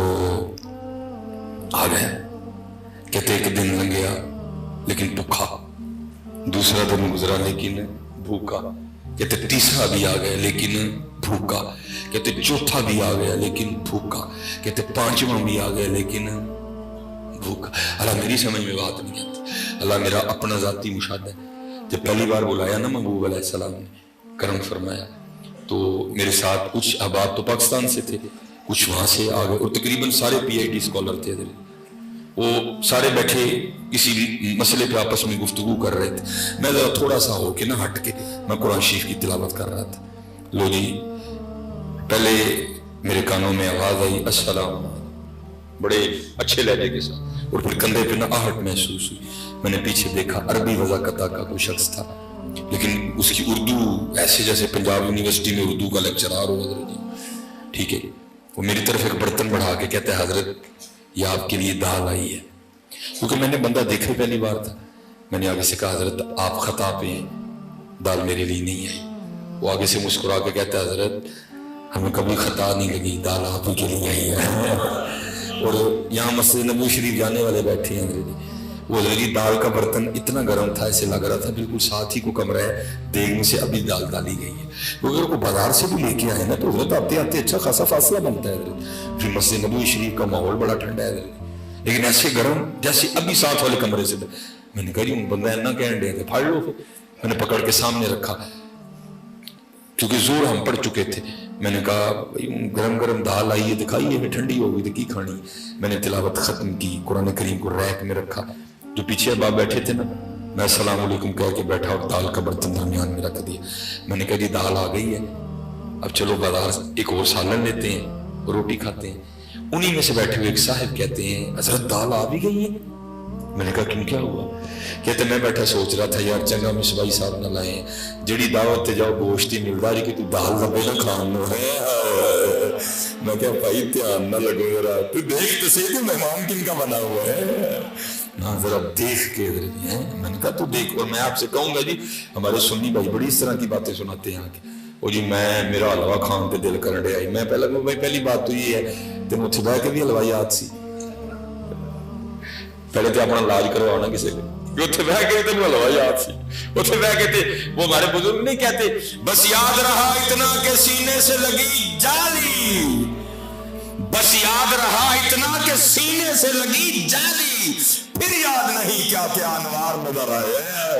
Speaker 1: آ گئے، کہتے ایک دن لنگیا لیکن بھوکا، دوسرا دن گزرا لیکن بھوکا، کہتے تیسرا بھی آ گیا لیکن بھوکا، کہتے چوتھا بھی آ گیا لیکن بھوکا، کہتے پانچواں بھی آ گیا لیکن بھوکا. اللہ میری سمجھ میں بات نہیں آتی، اللہ میرا اپنا ذاتی مشاہدہ ہے. جب پہلی بار بلایا نا محبوب علیہ السلام نے کرم فرمایا تو میرے ساتھ کچھ احباب تو پاکستان سے تھے، کچھ وہاں سے آ گئے، اور تقریباً سارے پی آئی ڈی اسکالر تھے ادھر. وہ سارے بیٹھے کسی مسئلے پہ آپس میں گفتگو کر رہے تھے. میں ذرا تھوڑا سا ہو کے نا ہٹ کے میں قرآن شریف کی تلاوت کر رہا تھا. لو جی پہلے میرے کانوں میں آواز آئی السلام، بڑے اچھے لہجے کے ساتھ، اور پھر کندھے پہ نا آہٹ محسوس ہوئی. میں نے پیچھے دیکھا عربی وضاقتہ کا کوئی شخص تھا، لیکن اس کی اردو ایسے جیسے پنجاب یونیورسٹی میں اردو کا لیکچرار ہو حضرت جی، ٹھیک ہے. وہ میری طرف ایک برتن بڑھا کے کہتے ہیں حضرت یہ آپ کے لیے دال آئی ہے. کیونکہ میں نے بندہ دیکھے پہلی بار تھا، میں نے آگے سے کہا حضرت آپ خطا پہ ہیں، دال میرے لیے نہیں آئی. وہ آگے سے مسکرا کے کہتا ہے حضرت ہمیں کبھی خطا نہیں لگی، دال آپ ہی کے لیے آئی ہے. اور یہاں مسجد نبوی شریف جانے والے بیٹھے ہیں حضرت جی. وہ حضرت دال کا برتن اتنا گرم تھا، ایسے لگ رہا تھا بالکل ساتھ ہی کو کمرہ ہے، دیگ میں سے ابھی دال ڈالی گئی ہے. اگر کو بازار سے بھی لے کے آئے نا تو حضرت آتے آتے اچھا خاصا فاصلہ بنتا ہے حضرت. پھر مسجد نبوی شریف کا ماحول بڑا ٹھنڈا ہے حضرت، لیکن ایسے گرم جیسے ابھی ساتھ والے کمرے سے. میں نے کہا جی بندہ اینا کہنے دے پھاڑ لو. میں نے پکڑ کے سامنے رکھا کیونکہ زور ہم پڑ چکے تھے. میں نے کہا گرم گرم دال آئی ہے دکھائیے، میں ٹھنڈی ہو گئی تو کی کھانی. میں نے تلاوت ختم کی، قرآن کریم کو ریک میں رکھا. جو پیچھے ابا بیٹھے تھے نا، میں السلام علیکم کہہ کے بیٹھا اور دال کا برتن درمیان میں رکھ دیا. میں نے کہا جی دال آ گئی ہے، اب چلو بازار ایک اور سالن لیتے ہیں اور روٹی کھاتے ہیں. انہی میں سے بیٹھے ہوئے ایک صاحب کہتے ہیں حضرت دال آ بھی گئی ہے. میں نے کہا کیوں کیا ہوا؟ کہتے میں بیٹھا سوچ رہا تھا یار چنگا مصباحی صاحب نہ لائے، جڑی دعوت تے جاؤ گوشت ہی ملتا رہی کہ تو دال لبے نہ کھان لو ہے. میں کہا بھائی دھیان نہ لگو ذرا، تو دیکھ تو صحیح مہمان کن کا بنا ہوا ہے نا، ذرا دیکھ کے ادھر ہیں. میں نے کہا تو دیکھ. اور میں آپ سے کہوں گا جی ہمارے سنی بھائی بڑی اس طرح کی باتیں سناتے ہیں آگے. اور جی میرا حلوہ کھان پہ دل کرن ڈیا. میں پہلی بات تو یہ ہے کہ مجھے بہ کے بھی حلوہ یاد سی. پہلے تو اپنا علاج کرواؤ نا کسی کو، اتنے بہ کے تین حلوہ یاد سی. اتنے بہ کے وہ ہمارے بزرگ نہیں کہتے بس یاد رہا اتنا کہ سینے سے لگی جالی، بس یاد رہا اتنا کہ سینے سے لگی جالی، پھر یاد نہیں کیا کیا انوار نظر آئے۔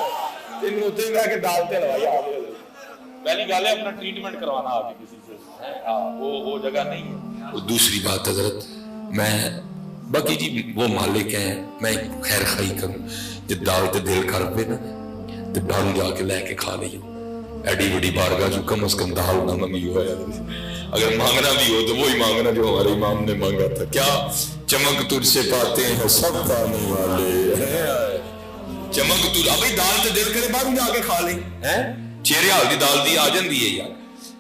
Speaker 2: تین ہوتے ہیں کہ ڈالتے لوائی آگے، پہلی گالے اپنا ٹریٹمنٹ کروانا آگے کسی سے، وہ جگہ نہیں ہے۔
Speaker 1: اور دوسری بات حضرت، میں باقی جی وہ مالک ہیں، میں خیر خائی کروں جب دعوت دل کر پہ نا تو ڈھانو جا کے لے کے کھا لئیو، ایڈی بڑی بارگاہ جو کم از کم دال نہ ممی ہوا ہے۔ اگر مانگنا بھی ہو تو وہی مانگنا جو ہمارے امام نے مانگا تھا، کیا چمک تجھ سے پاتے ہیں سب پانے والے، چمک تجھ، ابھی دال تے دل کرے بعد جا کے کھا لیں، چہرے حال دی دال دی آ جاندی ہے یار،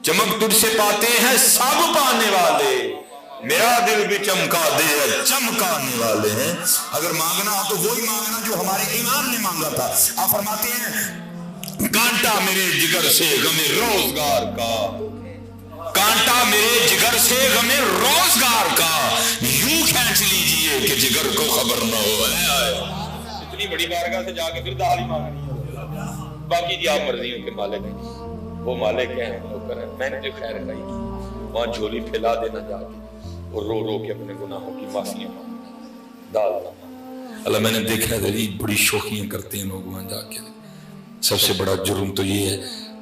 Speaker 1: چمک تجھ سے پاتے ہیں سب پانے والے، میرا دل بھی چمکا دے چمکانے والے ہیں۔ اگر مانگنا ہو تو وہی مانگنا جو ہمارے امام نے مانگا تھا۔ آپ فرماتے ہیں کانٹا میرے جگر سے غم روزگار کا، کانٹا میرے جگر سے غم روزگار کا، یوں کھینچ لیجئے کہ جگر کو خبر نہ ہو۔
Speaker 2: اتنی بڑی بارگاہ سے جا کے پھر دال ہی مانگنی ہے۔ باقی جی آپ مرضیوں کے مالک ہیں، وہ مالک ہیں، نوکر ہیں۔ میں نے جو خیر کھائی کی وہاں جھولی پھیلا دینا جا کے اور رو رو کے اپنے گناہوں کی معافیاں مانگنا، دال نہ مانگنا۔
Speaker 1: اللہ میں نے دیکھا ہے جی بڑی شوخیاں کرتے ہیں لوگ وہاں جا کے، سب سے بڑا جرم تو یہ ہے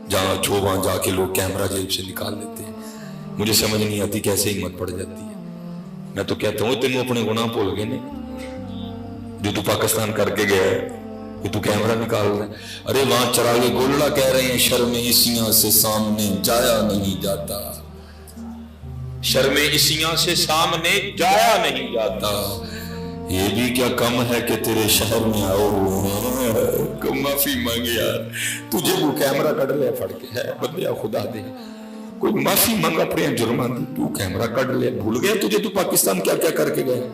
Speaker 1: جہاں جو وہاں جا کے لوگ کیمرہ جیب سے نکال لیتے ہیں۔ مجھے سمجھ نہیں آتی کیسے ہمت پڑ جاتی ہے۔ میں تو کہتا ہوں تینوں اپنے گناہ بھول گئے نہیں جو تو پاکستان کر کے گیا ہے کہ تو کیمرہ نکال رہا ہے۔ ارے وہاں چراغے گولڑا کہہ رہے ہیں شرم اسیاں سے سامنے جایا نہیں جاتا،
Speaker 2: شرم اسیاں سے سامنے جایا نہیں جاتا،
Speaker 1: یہ بھی کیا کم ہے کہ تیرے شہر میں آؤ کو معافی مانگے یار، تجھے وہ کیمرہ کٹ لے پھڑ کے ہے بندیا خدا دے، کوئی معافی مانگ اپنے جرمان دی، تو کیمرہ کٹ لے، بھول گیا تجھے تو پاکستان کیا کیا کر کے گئے۔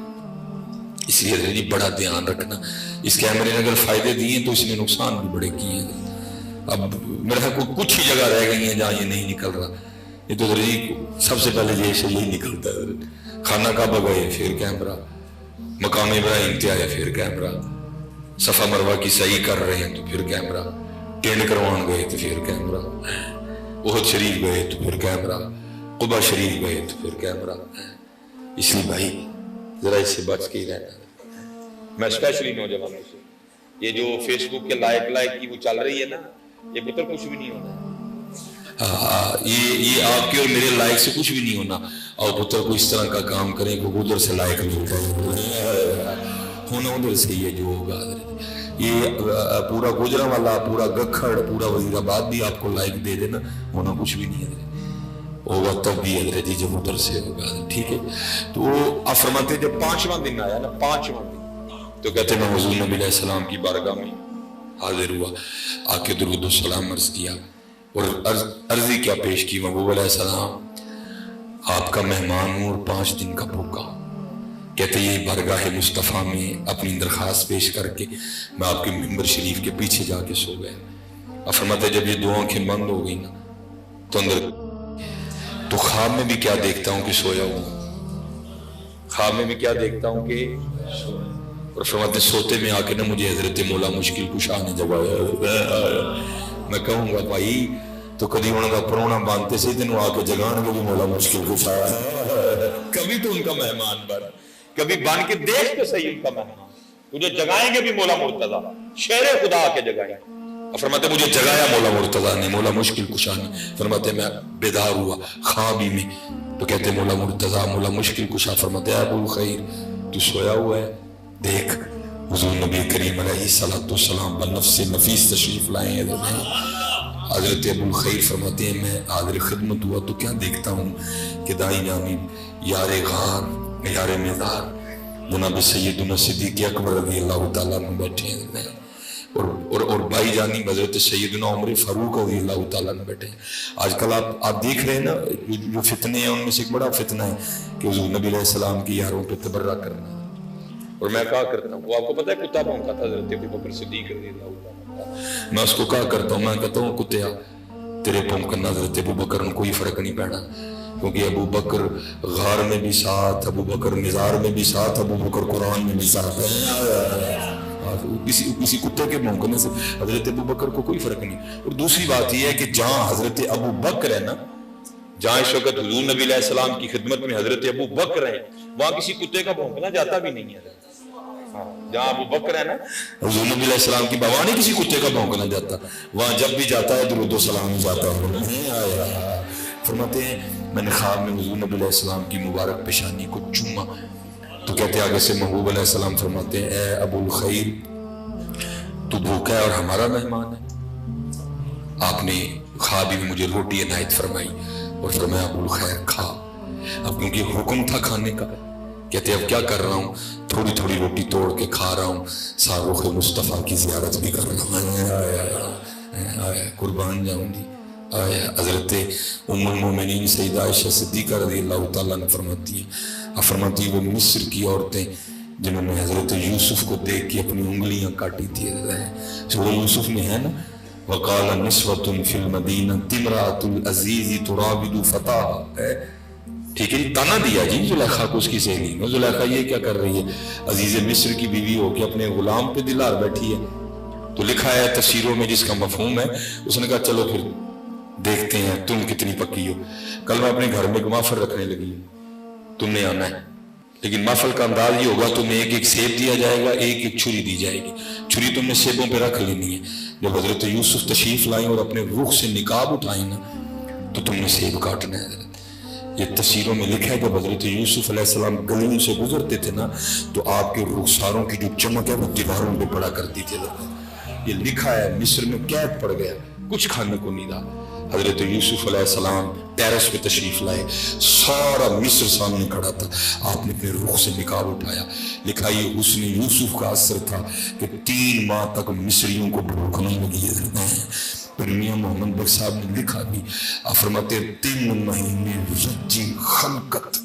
Speaker 1: اس لیے جی بڑا دھیان رکھنا، اس کیمرے نے اگر فائدے دیے تو اس نے نقصان بھی بڑے کیے ہیں۔ اب میرا کچھ ہی جگہ رہ گئی ہیں جہاں یہ نہیں نکل رہا، یہ تو جی سب سے پہلے یہ سے یہی نکلتا ہے۔ خانہ کعبہ گئے پھر کیمرہ، مقام ابراہیم تے آئے پھر کیمرہ، صفا مروہ کی صحیح کر رہے ہیں تو پھر کیمرہ، ٹینڈ کروان گئے تو پھر کیمرہ، احد شریف گئے تو پھر کیمرہ، قبا شریف گئے تو پھر کیمرہ۔ اس لیے بھائی ذرا اس سے بچ کے ہی رہنا۔
Speaker 2: میں اسپیشلی نوجوانوں سے، یہ جو فیس بک کے لائک کی وہ چل رہی ہے نا، یہ پتر کچھ بھی نہیں ہونا،
Speaker 1: یہ آپ کے اور میرے لائق سے کچھ بھی نہیں ہونا، اور پتر کو اس طرح کا کام کریں کہ ادھر سے لائق نہیں ہونا، ادھر سے یہ جو ہوگا یہ پورا گجرا والا، پورا گکھڑ، پورا وزیر آباد بھی آپ کو لائک دے دینا، ہونا کچھ بھی نہیں ہے ہوگا، تب بھی حضرت جی جب ادھر سے ہوگا، ٹھیک ہے۔ تو آپ فرماتے جب 5واں دن آیا نا، 5واں دن تو کہتے میں حضور نبی علیہ السلام کی بارگاہ میں حاضر ہوا، آ کے درود و سلام عرض کیا اور عرضی کیا پیش کی، محبوب علیہ السلام آپ کا مہمان ہوں اور 5 دن کا بھوکا ہوں۔ کہتے یہ بارگاہ مصطفیٰ میں اپنی درخواست پیش کر کے میں آپ کے ممبر شریف کے پیچھے جا کے سو گیا۔ اب فرماتے جب یہ 2 آنکھیں بند ہو گئی نا تو اندر تو خواب میں بھی کیا دیکھتا ہوں کہ سویا ہوں، خواب میں بھی کیا دیکھتا ہوں کہ اور فرماتے سوتے میں آ کے نا مجھے حضرت مولا مشکل کشا نے جگایا۔ میں کہوں گا بھائی تو کبھی انہوں کا پرونا باندھتے سے تینوں آ کے جگان کے بھی مولا مشکل کشا ہے،
Speaker 2: کبھی تو ان کا مہمان بن، کبھی بن کے دیکھ تو صحیح ان کا مہمان، تجھے جگائیں گے بھی مولا مرتضیٰ، شیر خدا کے جگائیں۔
Speaker 1: فرماتے مجھے جگایا مولا مرتضیٰ نے، مولا مشکل کشا نے۔ فرماتے میں بیدار ہوا خواب ہی میں تو کہتے مولا مرتضیٰ، مولا مشکل کشا۔ فرماتے ابو الخیر تو سویا ہوا ہے، دیکھ حضور نبی کریم علیہ السلام بنفس نفیس تشریف لائے ہیں۔ حضرت ابو الخیر فرماتے ہیں میں حاضر خدمت ہوا تو کیا دیکھتا ہوں کہ دائیں جانب یار غار، یار میدار جناب سیدنا صدیق اکبر رضی اللہ تعالیٰ عنہ بیٹھے ہیں، اور بھائی جانی حضرت سیدنا عمر فاروق رضی اللہ تعالیٰ عنہ بیٹھے ہیں۔ آج کل آپ دیکھ رہے ہیں نا جو فتنے ہیں، ان میں سے ایک بڑا فتنہ ہے کہ حضور نبی علیہ السلام کی یاروں پہ تبرہ کرنا۔
Speaker 2: اور میں کہا کرتا ہوں، وہ آپ کو پتہ ہے کتا بھونکا تھا حضرت ابو بکر صدیق رضی اللہ تعالیٰ عنہ،
Speaker 1: میں اس کو کہا کرتا ہوں، میں کہتا ہوں کتیا تیرے بھونکنا حضرت ابو بکر ان کوئی فرق نہیں پڑا، کیونکہ ابو بکر غار میں بھی ساتھ، ابو بکر مزار میں بھی ساتھ، ابو بکر قرآن میں بھی ساتھ ہے۔ کسی کتے کے بھونکنے سے حضرت ابو بکر کو کوئی فرق نہیں۔ اور دوسری بات یہ ہے کہ جہاں حضرت ابو بکر ہے نا،
Speaker 2: جہاں اس وقت حضور نبی علیہ السلام کی خدمت میں حضرت ابو بکر ہیں، وہاں کسی کتے کا بھونکنا جاتا بھی نہیں ہے. جہاں ابو بکر ہے نا,
Speaker 1: حضور نبی علیہ السلام کی وہاں نہیں کسی کتے کا بھونکنا جاتا, وہاں جب بھی جاتا ہے درود و سلام جاتا ہے. فرماتے ہیں میں نے خواب میں حضور نبی علیہ السلام کی مبارک پیشانی کو چوما تو کہتے آگے سے محبوب علیہ السلام فرماتے ہیں اے ابو الخیر تو بھوکا ہے اور ہمارا مہمان ہے. آپ نے خواب میں مجھے روٹی عنایت فرمائی اور فرمایا ابو الخیر کھا. اب کیونکہ حکم تھا کھانے کا, کہتے اب کیا کر رہا ہوں, تھوڑی تھوڑی روٹی توڑ کے کھا رہا ہوں, شاہرخ مصطفیٰ کی زیارت بھی کر رہا ہوں. آیا قربان جاؤں گی. آیا حضرت ام المومنین سیدہ عائشہ صدیقہ رضی اللہ تعالیٰ نے فرماتی ہیں وہ مصر کی عورتیں جنہوں نے حضرت یوسف کو دیکھ کے اپنی انگلیاں کاٹی تھی. سورہ یوسف میں ہے نا, وقال نسوة فی المدینہ امرأۃ العزیز تراود فتاہا. ٹھیک ہے جی, تانا دیا جی زلیخا کو اس کی سہیلی نے. زلیخا یہ کیا کر رہی ہے, عزیز مصر کی بیوی ہو کے اپنے غلام پہ دلار بیٹھی ہے. تو لکھا ہے تفسیروں میں جس کا مفہوم ہے, اس نے کہا چلو پھر دیکھتے ہیں تم کتنی پکی ہو. کل میں اپنے گھر میں محفل رکھنے لگی ہوں, تم نے آنا ہے, لیکن محفل کا انداز یہ ہوگا تمہیں ایک ایک سیب دیا جائے گا, ایک ایک چھری دی جائے گی. چھری تم نے سیبوں پہ رکھ لینی ہے. جب حضرت یوسف تشریف لائیں اور اپنے رخ سے نقاب اٹھائیں نا تو تم نے سیب کاٹنا ہے. یہ تفسیروں میں لکھا ہے جب حضرت یوسف علیہ السلام گلیوں سے گزرتے تھے نا تو آپ کے رخساروں کی جو چمک ہے وہ دیواروں پہ پڑا کرتی تھی. یہ لکھا ہے مصر میں قید پڑ گیا, کچھ کھانے کو نہیں رہا. حضرت یوسف علیہ السلام پیرس پہ تشریف لائے, سارا مصر سامنے کھڑا تھا, آپ نے اپنے رخ سے نقاب اٹھایا. لکھا یہ حسن یوسف کا اثر تھا کہ 3 ماہ تک مصریوں کو بھوک نہیں لگی ہے. میاں محمد بخش صاحب نے لکھا بھی, فرماتے 3 مہینے رجی خلقت,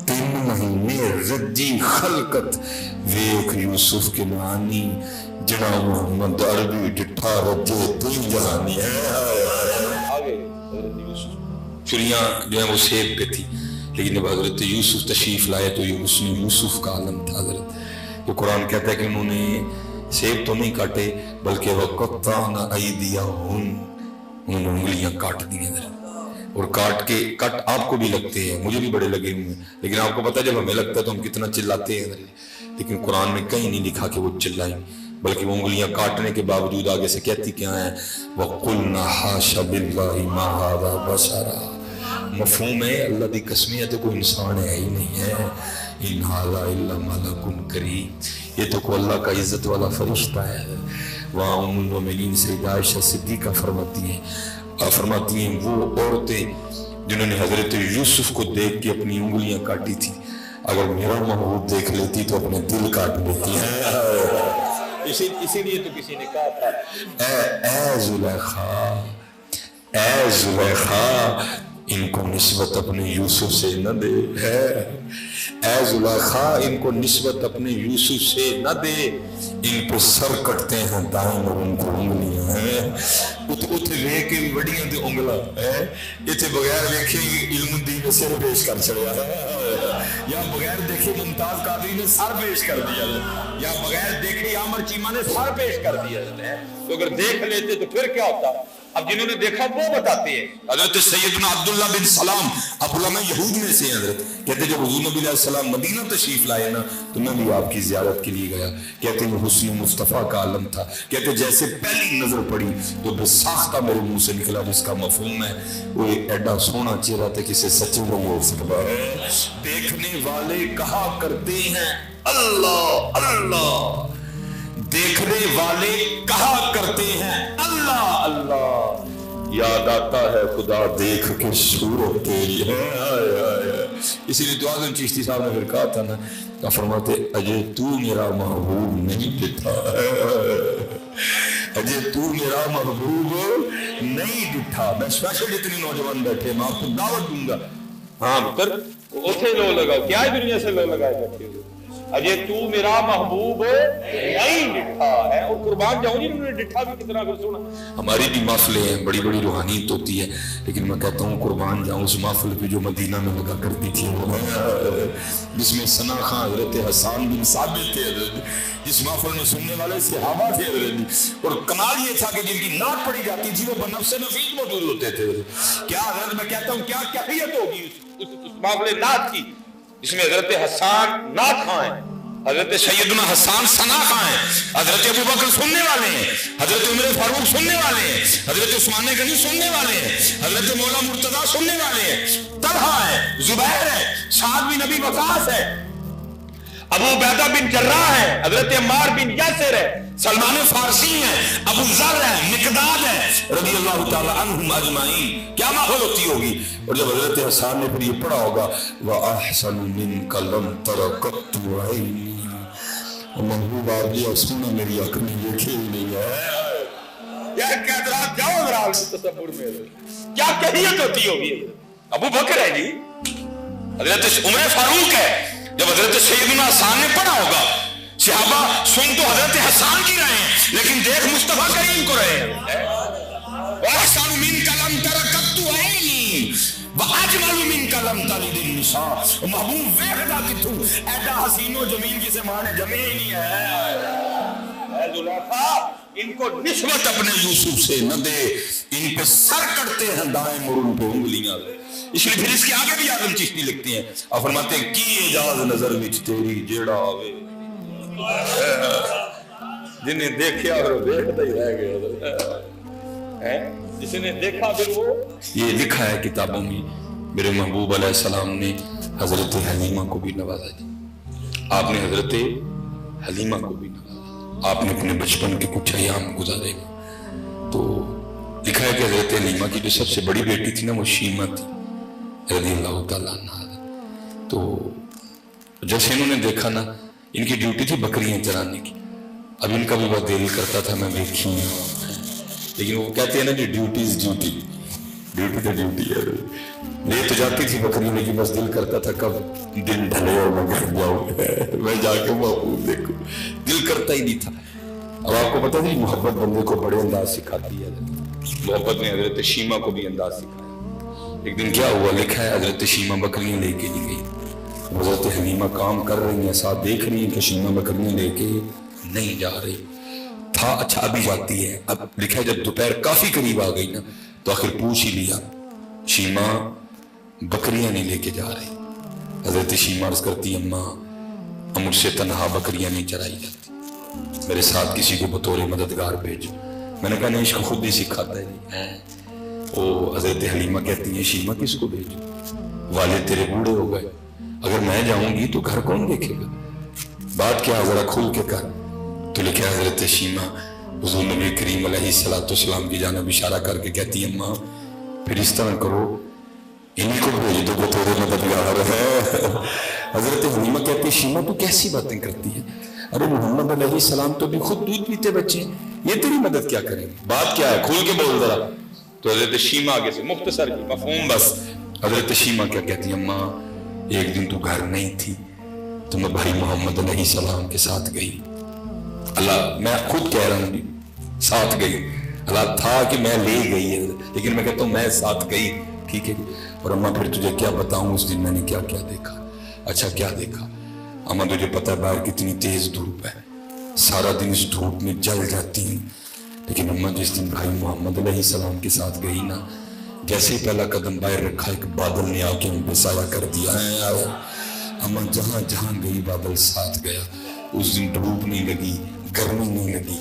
Speaker 1: 3 مہینے رجی خلقت ویک یوسف کے معنی جنا محمد عربی ڈٹھا رجے 3 جہانی ہے.
Speaker 2: آگے حضرت یوسف
Speaker 1: چڑیاں جو ہیں وہ سیب پہ تھی, لیکن جب حضرت یوسف تشریف لائے تو یہ حسن یوسف کا عالم تھا. حضرت تو قرآن کہتا ہے کہ انہوں نے سیب تو نہیں کاٹے بلکہ وَقَطَّعْنَ أَيْدِيَهُنَّ, انہوں نے انگلیاں کاٹ دی ہیں. اور کٹ آپ کو بھی لگتے ہیں, مجھے بھی بڑے لگے ہوئے ہیں, لیکن آپ کو پتہ ہے جب ہمیں لگتا ہے تو ہم کتنا چلاتے ہیں. لیکن قرآن میں کہیں نہیں لکھا کہ وہ چلائیں, بلکہ وہ انگلیاں کاٹنے کے باوجود آگے سے کہتی کیا ہیں, وَقُلْنَا حَاشَ بِاللَّهِ مَا هَذَا بَشَرًا. مفہوم ہے اللہ دی قسمی ہے تو کوئی انسان ہے ہی نہیں ہے. ان هذا الا ملک کریم, یہ تو کوئی اللہ کا عزت والا فرشتہ ہے. وہاں ام المومنین سیدہ عائشہ صدیقہ فرماتی ہیں وہ عورتیں جنہوں نے حضرت یوسف کو دیکھ کے اپنی انگلیاں کاٹی تھی, اگر میرا محبوب دیکھ لیتی تو اپنے دل کاٹ لیتی ہیں.
Speaker 2: اسی لیے تو کسی نے کہا تھا
Speaker 1: اے زلیخا ان کو نسبت اپنے یوسف سے نہ دے. اے زلیخا ان کو نسبت اپنے یوسف سے نہ دے, ان پہ سر کٹتے ہیں دائیں اور ان کو انگلیاں ہیں. اتھے لے کے وڑیاں دے انگلا ہے, اتھے بغیر دیکھے علم الدین نے سر پیش کر چڑیا ہے, یا بغیر دیکھے ممتاز قادری نے سر پیش کر دیا, یا بغیر دیکھے عامر چیمہ نے سر پیش کر دیا.
Speaker 2: تو اگر دیکھ لیتے تو پھر کیا ہوتا. اب جنہوں نے دیکھا وہ بتاتے ہیں.
Speaker 1: حضرت سیدنا عبداللہ بن سلام علماء یہود میں سے حضرت کہتے جب حضور نبی علیہ السلام مدینہ تشریف لائے نا تو میں بھی آپ کی زیارت کے لیے گیا. کہتے وہ حسن مصطفیٰ کا عالم تھا. کہتے جیسے پہلی نظر پڑی تو بے ساختہ میرے منہ سے نکلا, جس کا مفہوم ہے وہ ایڈا سونا چہرہ تھا کسے سچے لوگ ہو سکتا ہے. دیکھنے والے کہا کرتے ہیں اللہ اللہ, دیکھنے والے کہا کرتے ہیں اللہ اللہ, یاد آتا ہے خدا دیکھ کے صورت تیری ہے. اسی لیے تو اعظم چشتی صاحب نے پھر کہا تھا نا, کہ فرماتے اجے تو میرا محبوب نہیں دکھا ہے, اجے تو میرا محبوب نہیں دکھا. میں اسپیشل اتنی نوجوان بیٹھے میں آپ کو دعوت دوں گا.
Speaker 2: ہاں پھر اتنے لو لگاؤ, کیا ہے دنیا سے لو لگائے بیٹھے ہو. اجے تو میرا محبوب نہیں ڈٹھا ہے, اور قربان جاؤں جی انہوں نے ڈٹھا بھی کتنا پھر سونا.
Speaker 1: ہماری بھی محفلیں ہیں, بڑی بڑی روحانیت ہوتی ہے, لیکن میں کہتا ہوں قربان جاؤں اس محفل پہ جو مدینہ میں لگا کرتی تھی جس میں ثنا خان حضرت حسان بن ثابت تھے, جس محفل میں سننے والے صحابہ تھے, اور کمال یہ تھا کہ جن کی نعت پڑھی جاتی تھی وہ بنفس نفیس موجود ہوتے تھے. کیا حضرت میں کہتا ہوں کیا کیفیت ہوگی
Speaker 2: اس معاملے نعت کی. جس میں حضرت حسان نعت خواں ہیں، حضرت سیدنا حسان ثنا خواں ہیں، حضرت ابوبکر سننے والے ہیں، حضرت عمر فاروق سننے والے ہیں، حضرت عثمان غنی سننے والے ہیں، حضرت مولا مرتضیٰ سننے والے ہیں، طلحہ ہے، زبیر ہے، سعد بن نبی وقاص ہے، ابو عبیدہ بن جراح ہے، حضرت عمار بن یاسر ہے، سلمان فارسی ہیں، ابو ذر ہے، مقداد ہے رضی اللہ تعالی عنہم اجمعین. کیا ماحول ہوتی ہوگی. اور جب حضرت حسان نے پھر یہ پڑھا ہوگا وَأَحْسَنُ مِنْكَ لَمْ تَرَ قَطُّ عَيْنِي، محبوب آگیا سننا میری آنکھ میں دیکھے ہی نہیں ہے. یار کیا حضرات جاؤ ذرا تصور میں کیا کیفیت ہوتی ہوگی. ابو بکر ہے جی، حضرت عمر فاروق ہے. جب حضرت سیدنا حسان نے پڑھا ہوگا، صحابہ سن تو حضرت حسان کی رہے ہیں لیکن دیکھ مصطفیٰ کریم کو رہے ہیں. وَأَحْسَنُ مِنْكَ لَمْ تَرَ قَطُّ عَيْنِي وَأَجْمَلُ مِنْكَ لَمْ تَلِدِ النِّسَاءُ. محبوب ویکھدا کتھوں ایڈا حسین و جمیل جسے ماں نے جمے ہی نہیں ہے. اے زلیخا ان کو نسبت اپنے یوسف سے نہ دے، ان پہ سر کٹتے ہیں دائیں اور ان پہ انگلیاں. اس لیے پھر اس کے آگے بھی آدم چشتی لکھتے ہیں اور فرماتے ہیں کی اجاز نظر وچ تیری جیڑا آوے. جنہیں دیکھا اور دیکھتا ہی رہ گیا، جس نے دیکھا پھر وہ. یہ لکھا ہے کتابوں میں میرے محبوب علیہ السلام نے حضرت حلیمہ کو بھی نوازا جی. آپ نے حضرت حلیمہ کو بھی نوازا. آپ نے اپنے بچپن کے کچھ ایام گزارے تو لکھا ہے کہ حضرت حلیمہ کی جو سب سے بڑی بیٹی تھی نا وہ شیمہ تھی رضی اللہ تعالیٰ عنہ. تو جیسے انہوں نے دیکھا نا، ان کی ڈیوٹی تھی بکریاں چرانے کی. اب ان کا بھی بہت دل کرتا تھا میں دیکھوں، لیکن وہ کہتے ہیں نا جی ڈیوٹی از ڈیوٹی، ڈیوٹی تو ڈیوٹی ہے. لے تو جاتی تھی بکریوں لیکن بس دل کرتا تھا کب دن ڈھلے اور میں گھر جاؤں، میں جا کے محبوب دیکھوں. دل کرتا ہی نہیں تھا. اب آپ کو پتا نہیں محبت بندے کو بڑے انداز سکھاتی ہے. محبت نے حضرت شیمہ کو بھی انداز سکھایا. ایک دن کیا ہوا، لکھا ہے حضرت شیمہ بکریاں لے کے نہیں گئی. حضرت حلیمہ کام کر رہی ہیں، ساتھ دیکھ رہی ہیں کہ شیمہ بکریاں لے کے نہیں جا رہی تھا. اچھا ابھی جاتی ہے. اب لکھا ہے جب دوپہر کافی قریب آ گئی نا تو آخر پوچھ ہی لیا شیمہ بکریاں نہیں لے کے جا رہی. حضرت شیمہ عرض کرتی اماں مجھ سے تنہا بکریاں نہیں چرائی جاتی، میرے ساتھ کسی کو بطور مددگار بھیجو. میں نے کہا نہیں، اس کو خود ہی سکھاتا ہے. وہ حضرت حلیمہ کہتی ہیں شیمہ کس کو بھیجو، والد تیرے بوڑھے ہو گئے، اگر میں جاؤں گی تو گھر کون دیکھے گا، بات کیا ذرا کھل کے کر. تو لکھا حضرت شیمہ حضور نبی کریم علیہ السلام کی جانب اشارہ کر کے کہتی ہیں اماں پھر اس طرح کرو انہیں کو بھیج دو بطور مددگار ہے. حضرت حلیمہ کہتی شیمہ تو کیسی باتیں کرتی ہے، ارے محمد علیہ السلام تو بھی خود دودھ پیتے بچے ہیں، یہ تیری مدد کیا کریں گے، بات کیا ہے کھول کے بول ذرا. تو حضرت شیمہ آگے سے مختصر جی مفہوم بس. حضرت شیمہ کیا کہتی ہیں اماں ایک دن تو گھر نہیں تھی تو میں بھائی محمد علیہ السلام کے ساتھ گئی. اللہ میں خود کہہ رہا ہوں ساتھ گئی، اللہ تھا کہ میں لے گئی ہے لیکن میں کہتا ہوں میں ساتھ گئی. ٹھیک ہے. اور اماں پھر تجھے کیا بتاؤں اس دن میں نے کیا کیا دیکھا. اچھا کیا دیکھا اماں؟ تجھے پتہ ہے باہر کتنی تیز دھوپ ہے، سارا دن اس دھوپ میں جل جاتی ہوں. لیکن اماں جس دن بھائی محمد علیہ السلام کے ساتھ گئی نا، جیسے ہی پہلا قدم باہر رکھا ایک بادل نے آ کے ان پہ سایہ کر دیا. اماں جہاں جہاں گئی بادل ساتھ گیا. اس دن دھوپ نہیں لگی، گرمی نہیں لگی.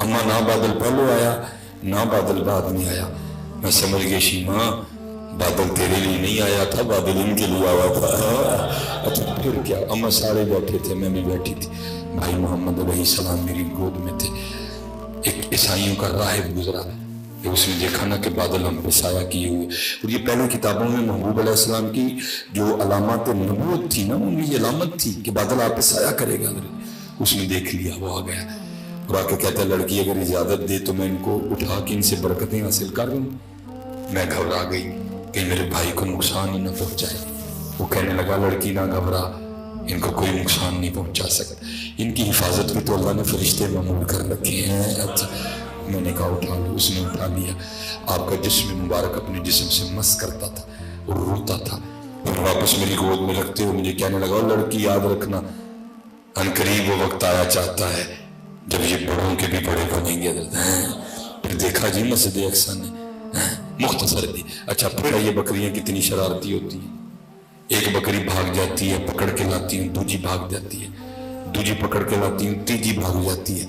Speaker 2: اماں نہ بادل پہلے آیا نہ بادل بعد میں آیا. میں سمجھ گئی شیمہ بادل تیرے لیے نہیں آیا تھا، بادل ان کے لیے آیا تھا. اچھا پھر کیا؟ اماں سارے بیٹھے تھے، میں بھی بیٹھی تھی. بھائی محمد علیہ السلام میری گود میں تھے. ایک عیسائیوں کا راہب گزرا، اس نے دیکھا نا کہ بادل ہم پہ سایہ کیے ہوئے. اور یہ پہلے کتابوں میں محبوب علیہ السلام کی جو علامات نبوت تھی نا، ان میں یہ علامت تھی کہ بادل آپ پہ سایہ کرے گا. اس نے دیکھ لیا، وہ آ گیا اور آ کے کہتا ہے لڑکی اگر اجازت دے تو میں ان کو اٹھا کے ان سے برکتیں حاصل کر لوں. میں گھبرا گئی کہ میرے بھائی کو نقصان ہی نہ پہنچائے. وہ کہنے لگا لڑکی نہ گھبرا، ان کو کوئی نقصان نہیں پہنچا سکتا، ان کی حفاظت بھی تو اللہ نے فرشتے معمول کر رکھے ہیں. اچھا میں نے کہا اٹھا لو. اس نے اٹھا لیا. آپ کا جسم مبارک اپنے جسم سے مس کرتا تھا اور روتا تھا. اور واپس میری گود میں رکھتے ہوئے مجھے کہنے لگا لڑکی یاد رکھنا عنقریب وہ وقت آیا چاہتا ہے جب یہ بڑوں کے بھی بڑے بنیں گے. پھر دیکھا جی مسجد اقصی نے مختصر دی. اچھا پھر یہ بکریاں کتنی شرارتی ہوتی ہیں،
Speaker 1: ایک بکری بھاگ جاتی ہے، پکڑ کے لاتی ہوں، دوسری بھاگ جاتی ہے، دوسری پکڑ کے لاتی ہوں، تیجی بھاگ جاتی ہے،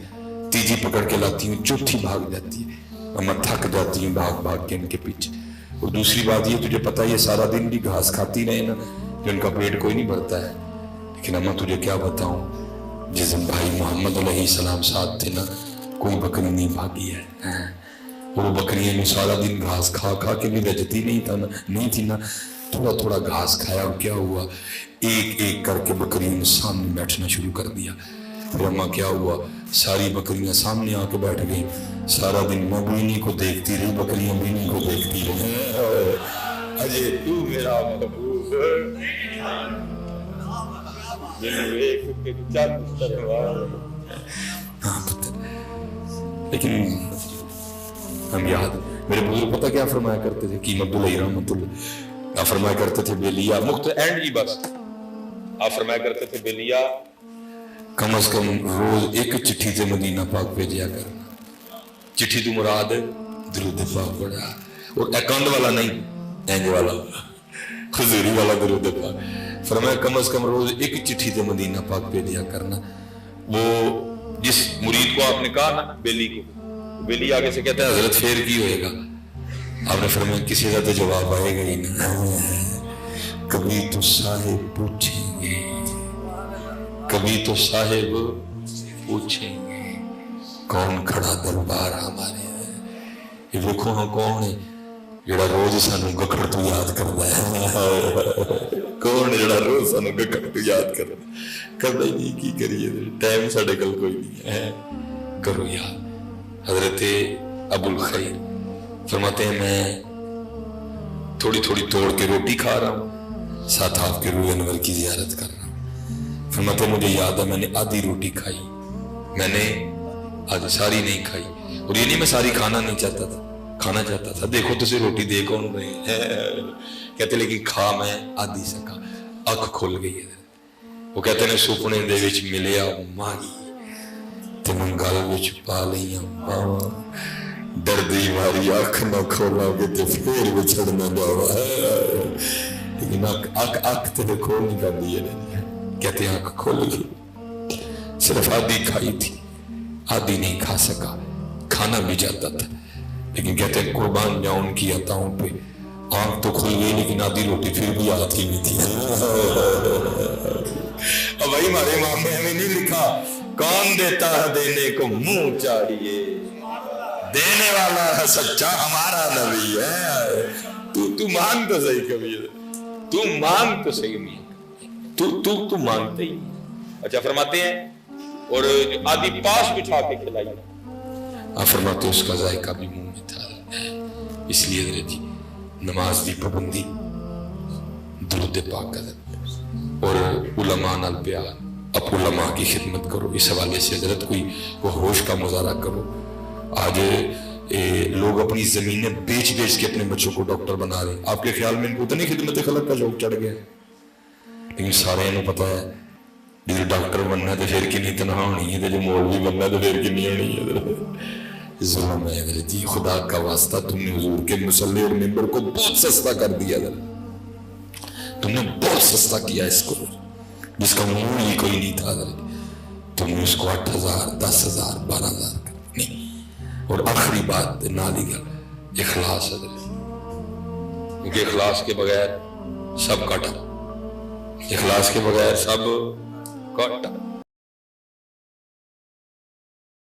Speaker 1: تیجی پکڑ کے لاتی ہوں، چوتھی بھاگ جاتی ہے، میں تھک جاتی ہوں بھاگ بھاگ کے ان کے پیچھے۔ اور دوسری بات یہ، تجھے پتہ یہ سارا دن بھی گھاس کھاتی رہے نا، جو ان کا پیٹ کوئی نہیں بھرتا ہے، لیکن اما تجھے کیا بتاؤں، جس دن بھائی محمد علیہ السلام ساتھ تھے نا، کوئی بکری نہیں بھاگی ہے۔ وہ بکریاں جو سارا دن گھاس کھا کھا کے بھی رجتی نہیں تھی نا، تھوڑا تھوڑا گھاس کھایا، اور کیا ہوا، ایک ایک کر کے بکریوں نے سامنے بیٹھنا شروع کر دیا۔ پھر اما کیا ہوا، ساری بکریاں سامنے آ کے بیٹھ گئی، سارا دن میں بینی کو دیکھتی رہی، بکریاں بینی کو دیکھتی رہی۔ اجے تو میرا محبوب لیکن ہم یاد، میرے بزرگ پتہ کیا فرمایا کرتے تھے، قیمت اللہ رحمت اللہ، آپ فرمایا کرتے تھے بیلیا
Speaker 2: مخت اینڈ جی بس، آپ فرمایا کرتے تھے بیلیا
Speaker 1: کم از کم روز ایک چٹھی سے مدینہ پاک بھیجیا کرنا۔ چٹھی تو مراد درود پاک پڑھا، اور اکاؤنٹ والا نہیں، اینج والا، حضوری والا درود پاک۔ فرمایا کم از کم روز ایک چٹھی سے مدینہ پاک بھیجیا کرنا۔
Speaker 2: وہ جس مرید کو آپ نے کہا نا بیلی کو، بیلی آگے سے کہتا ہے
Speaker 1: حضرت پھر کی ہوئے گا؟ آپ نے فرمایا کسی کا تو جواب آئے گا ہی نہیں، کبھی تو صاحب پوچھیں گے، کبھی تو صاحب پوچھیں گے، کون کھڑا دربار ہمارے ہے؟ یہ دیکھو ہاں کون ہے جڑا روز سانو گکڑ تو یاد کرتا ہے، کون ہے جڑا روز سانو گکڑ تو یاد کرتا ہی نہیں، کی کریے، ٹائم ساڑھے کل کوئی نہیں ہے، کرو یاد۔ حضرت ابو الخیر فرماتے ہیں میں تھوڑی تھوڑی توڑ کے روٹی کھا رہا ہوں، ساتھ آپ کے روح انور کی زیارت کر رہا ہوں۔ فرماتے ہیں مجھے یاد ہے میں نے آدھی روٹی کھائی، میں نے آج ساری نہیں کھائی، اور یہ نہیں میں ساری کھانا نہیں چاہتا تھا، کھانا چاہتا تھا، دیکھو تو سے روٹی دے کون رہے ہیں، کہتے لیکن کھا میں آدھی سکا، اکھ کھل گئی ہے۔ وہ کہتے ہیں سپنے دے وچ ملیا ماہی تے من گل وچ پا لئیاں باواں، دردی ماری اکھ نہ کھولا گے تے پھر وچھڑ نہ جاوا، لیکن اکھ تے کھول نہیں کر دیے، کہتے ہیں اکھ کھول گئی، صرف آدھی کھائی تھی، آدھی نہیں کھا سکا، کھانا بھی جاتا تھا، لیکن کہتے ہیں قربان جاؤں ان کی عطاؤں پہ، آنکھ تو کھل گئی لیکن آدھی روٹی پھر بھی ہاتھ ہی نہیں تھی۔ اب بھائی ہمارے امام نے ہمیں نہیں لکھا کون دیتا ہے دینے کو منہ چاہیے، دینے والا ہے سچا ہمارا نبی ہے، تو مانگ تو صحیح کبھی ہے،
Speaker 2: تو مانگ تو صحیح نہیں، تو مانگتے ہی۔ اچھا فرماتے ہیں اور آدھی پاس بٹھا کے کھلائی،
Speaker 1: آپ فرماتے اس کا ذائقہ بھی منہ میں تھا، اس لیے حضرت جی نماز دی پابندی، درود پاک حضرت، اور علماء نال پیار، اب علماء کی خدمت کرو، اس حوالے سے حضرت کوئی ہوش کا مظاہرہ کرو۔ آج لوگ اپنی زمینیں بیچ بیچ کے اپنے بچوں کو ڈاکٹر بنا رہے ہیں، آپ کے خیال میں ان کو اتنی خدمت خلق کا شوق چڑھ گیا، لیکن سارے انہوں پتا ہے جو ڈاکٹر بننا ہے تو پھر کنی تنہا ہونی ہے، جو مولوی بننا ہے تو پھر کنی ہونی ہے۔ ظلم ہے حضرت جی، خدا کا واسطہ تم نے حضور کے مصلی اور ممبر کو بہت سستا کر دیا، تم نے بہت سستا کیا اس کو، جس کا مول ہی کوئی نہیں تھا حضرت، تم نے اس کو 8,000 10,000 12,000 نہیں۔ اور آخری بات نالی گل اخلاص حضرت، کیونکہ اخلاص کے بغیر سب کٹا، اخلاص کے بغیر سب کٹا۔